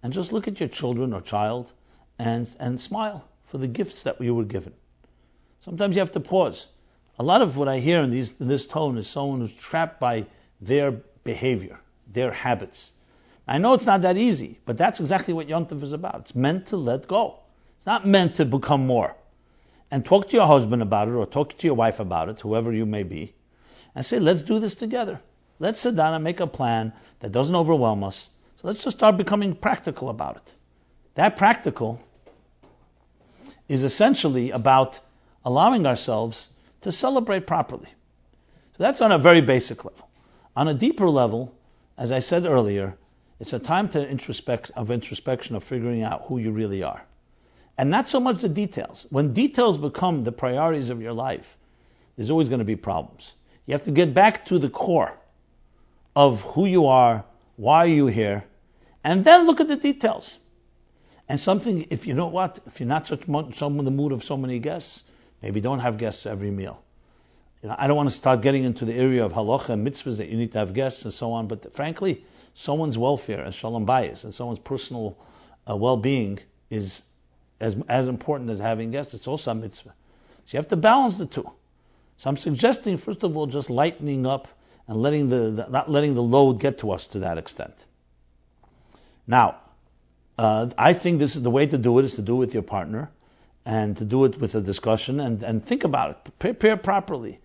and just look at your children or child and smile for the gifts that you were given. Sometimes you have to pause. A lot of what I hear in this tone is someone who's trapped by their behavior, their habits. I know it's not that easy, but that's exactly what YomTov is about. It's meant to let go. It's not meant to become more. And talk to your husband about it, or talk to your wife about it, whoever you may be, and say, let's do this together. Let's sit down and make a plan that doesn't overwhelm us. So let's just start becoming practical about it. That practical is essentially about allowing ourselves to celebrate properly. So that's on a very basic level. On a deeper level, as I said earlier, it's a time to introspection of figuring out who you really are. And not so much the details. When details become the priorities of your life, there's always going to be problems. You have to get back to the core of who you are, why are you here, and then look at the details. And something, if you know what, if you're not so in the mood of so many guests, maybe don't have guests every meal. I don't want to start getting into the area of halacha and mitzvahs that you need to have guests and so on, but frankly, someone's welfare and shalom bayis and someone's personal well-being is as important as having guests. It's also a mitzvah. So you have to balance the two. So I'm suggesting, first of all, just lightening up and not letting the load get to us to that extent. Now, I think this is the way to do it, is to do it with your partner and to do it with a discussion and think about it. Prepare properly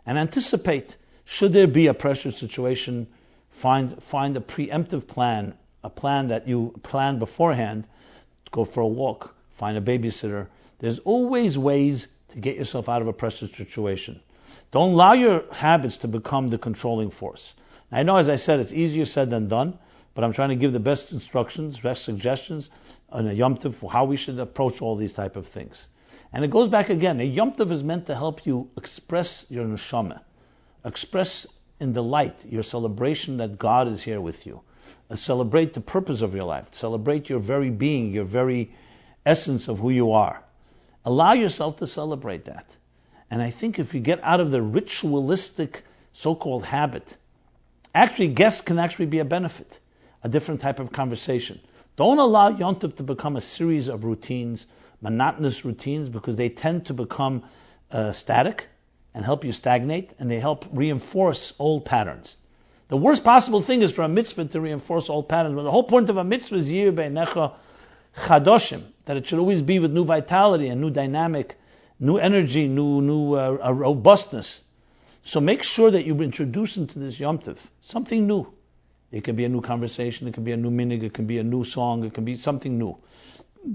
and anticipate. Should there be a pressure situation, find a preemptive plan, a plan that you planned beforehand. Go for a walk, find a babysitter. There's always ways to get yourself out of a pressure situation. Don't allow your habits to become the controlling force. Now, I know, as I said, it's easier said than done, but I'm trying to give the best instructions, best suggestions on a YomTov for how we should approach all these type of things. And it goes back again. A YomTov is meant to help you express your neshama, express in delight your celebration that God is here with you, celebrate the purpose of your life, celebrate your very being, your very essence of who you are. Allow yourself to celebrate that. And I think if you get out of the ritualistic so-called habit, actually guests can actually be a benefit, a different type of conversation. Don't allow YomTov to become a series of routines, monotonous routines, because they tend to become static and help you stagnate, and they help reinforce old patterns. The worst possible thing is for a mitzvah to reinforce old patterns. But the whole point of a mitzvah is yir beinecha chadoshim, that it should always be with new vitality and new dynamic, new energy, new robustness. So make sure that you introduce into this YomTov something new. It can be a new conversation, it can be a new minig, it can be a new song, it can be something new.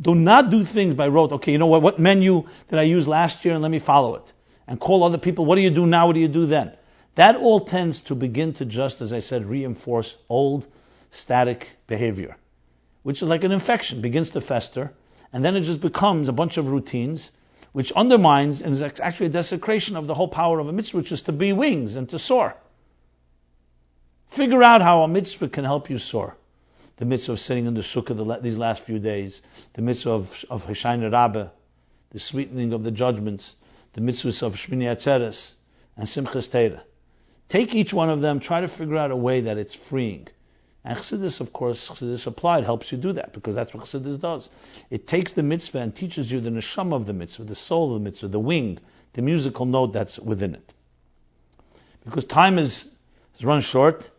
Do not do things by rote. Okay, you know what menu did I use last year, and let me follow it. And call other people, what do you do now, what do you do then? That all tends to begin to just, as I said, reinforce old, static behavior, which is like an infection, begins to fester, and then it just becomes a bunch of routines, which undermines and is actually a desecration of the whole power of a mitzvah, which is to be wings and to soar. Figure out how a mitzvah can help you soar. The mitzvah of sitting in the sukkah these last few days, the mitzvah of Hoshaina Rabbah, the sweetening of the judgments, the mitzvahs of Shmini Atzeres and Simchas Torah. Take each one of them, try to figure out a way that it's freeing. And Chassidus, of course, Chassidus Applied helps you do that, because that's what Chassidus does. It takes the mitzvah and teaches you the neshama of the mitzvah, the soul of the mitzvah, the wing, the musical note that's within it. Because time is run short,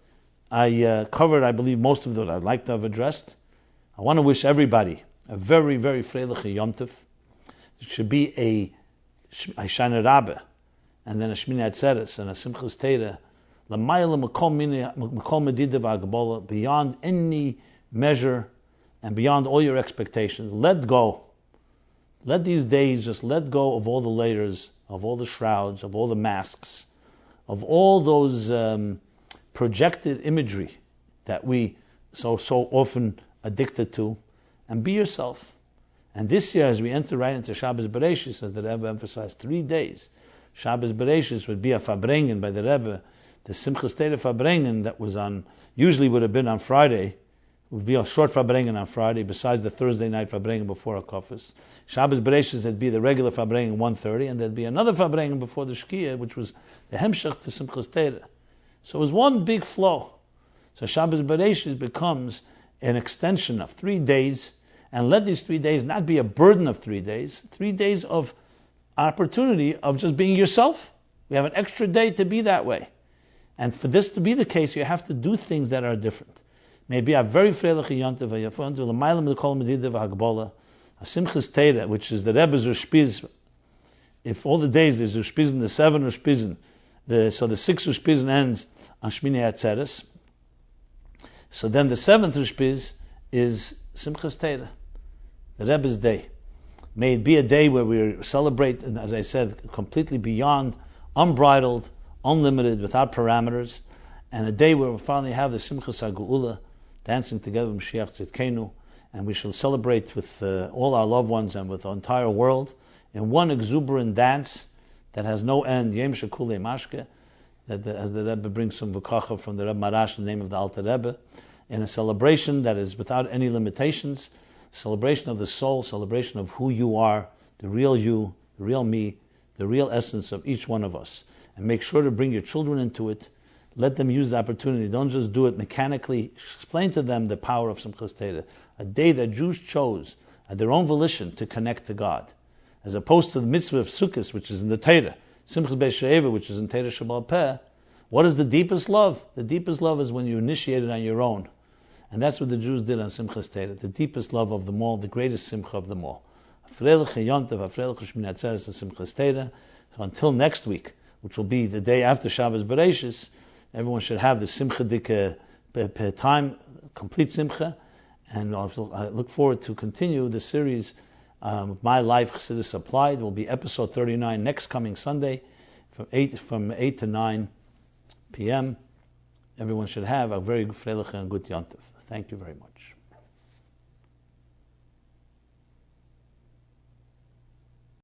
I covered, I believe, most of what I'd like to have addressed. I want to wish everybody a very, very freilich YomTov. It should be a Shana Rabbah, and then a Shmini Atzeres, and a Simchas Torah, beyond any measure and beyond all your expectations. Let go. Let these days just let go of all the layers, of all the shrouds, of all the masks, of all those projected imagery that we so often addicted to, and be yourself. And this year, as we enter right into Shabbos Bereshis, as the Rebbe emphasized, 3 days, Shabbos Bereshis would be a Farbrengen by the Rebbe. The Simchas Torah Farbrengen that was usually would have been on Friday, would be a short Farbrengen on Friday, besides the Thursday night Farbrengen before Akofis. Shabbos Bereshis, there'd be the regular Farbrengen 1:30, and there'd be another Farbrengen before the Shkia, which was the Hemshech to Simchas Torah. So it was one big flow. So Shabbos Bereshis becomes an extension of 3 days, and let these 3 days not be a burden of 3 days, 3 days of opportunity of just being yourself. We have an extra day to be that way. And for this to be the case, you have to do things that are different. Maybe a very freilich YomTov, a Simchas Torah, which is the Rebbe's Ushpiz. If all the days there's Ushpizin, the 7 Ushpizin, so the 6 Ushpizin ends on Shmini Atzeres. So then the 7th Ushpiz is Simchas Torah, the Rebbe's day. May it be a day where we celebrate, and as I said, completely beyond, unbridled, unlimited, without parameters, and a day where we finally have the Simchas HaGeula, dancing together with Mashiach Tzidkenu, and we shall celebrate with all our loved ones and with the entire world in one exuberant dance that has no end, Yem Shekule Mashke, that as the Rebbe brings some Vukacha from the Rebbe Marash, in the name of the Alter Rebbe, in a celebration that is without any limitations, celebration of the soul, celebration of who you are, the real you, the real me, the real essence of each one of us. And make sure to bring your children into it. Let them use the opportunity. Don't just do it mechanically. Explain to them the power of Simchas Torah, a day that Jews chose at their own volition to connect to God, as opposed to the mitzvah of Sukkot, which is in the Torah, Simchas Beis She'eva, which is in Torah Shabbal Peh. What is the deepest love? The deepest love is when you initiate it on your own. And that's what the Jews did on Simchas Torah, the deepest love of them all, the greatest simcha of them all. So until next week, which will be the day after Shabbos Bereishis, everyone should have the Simchadik time, complete Simcha, and I look forward to continue the series MyLife, Chassidus Applied. Will be episode 39 next coming Sunday from 8 to 9 p.m. Everyone should have a very freilich and good YomTov. Thank you very much.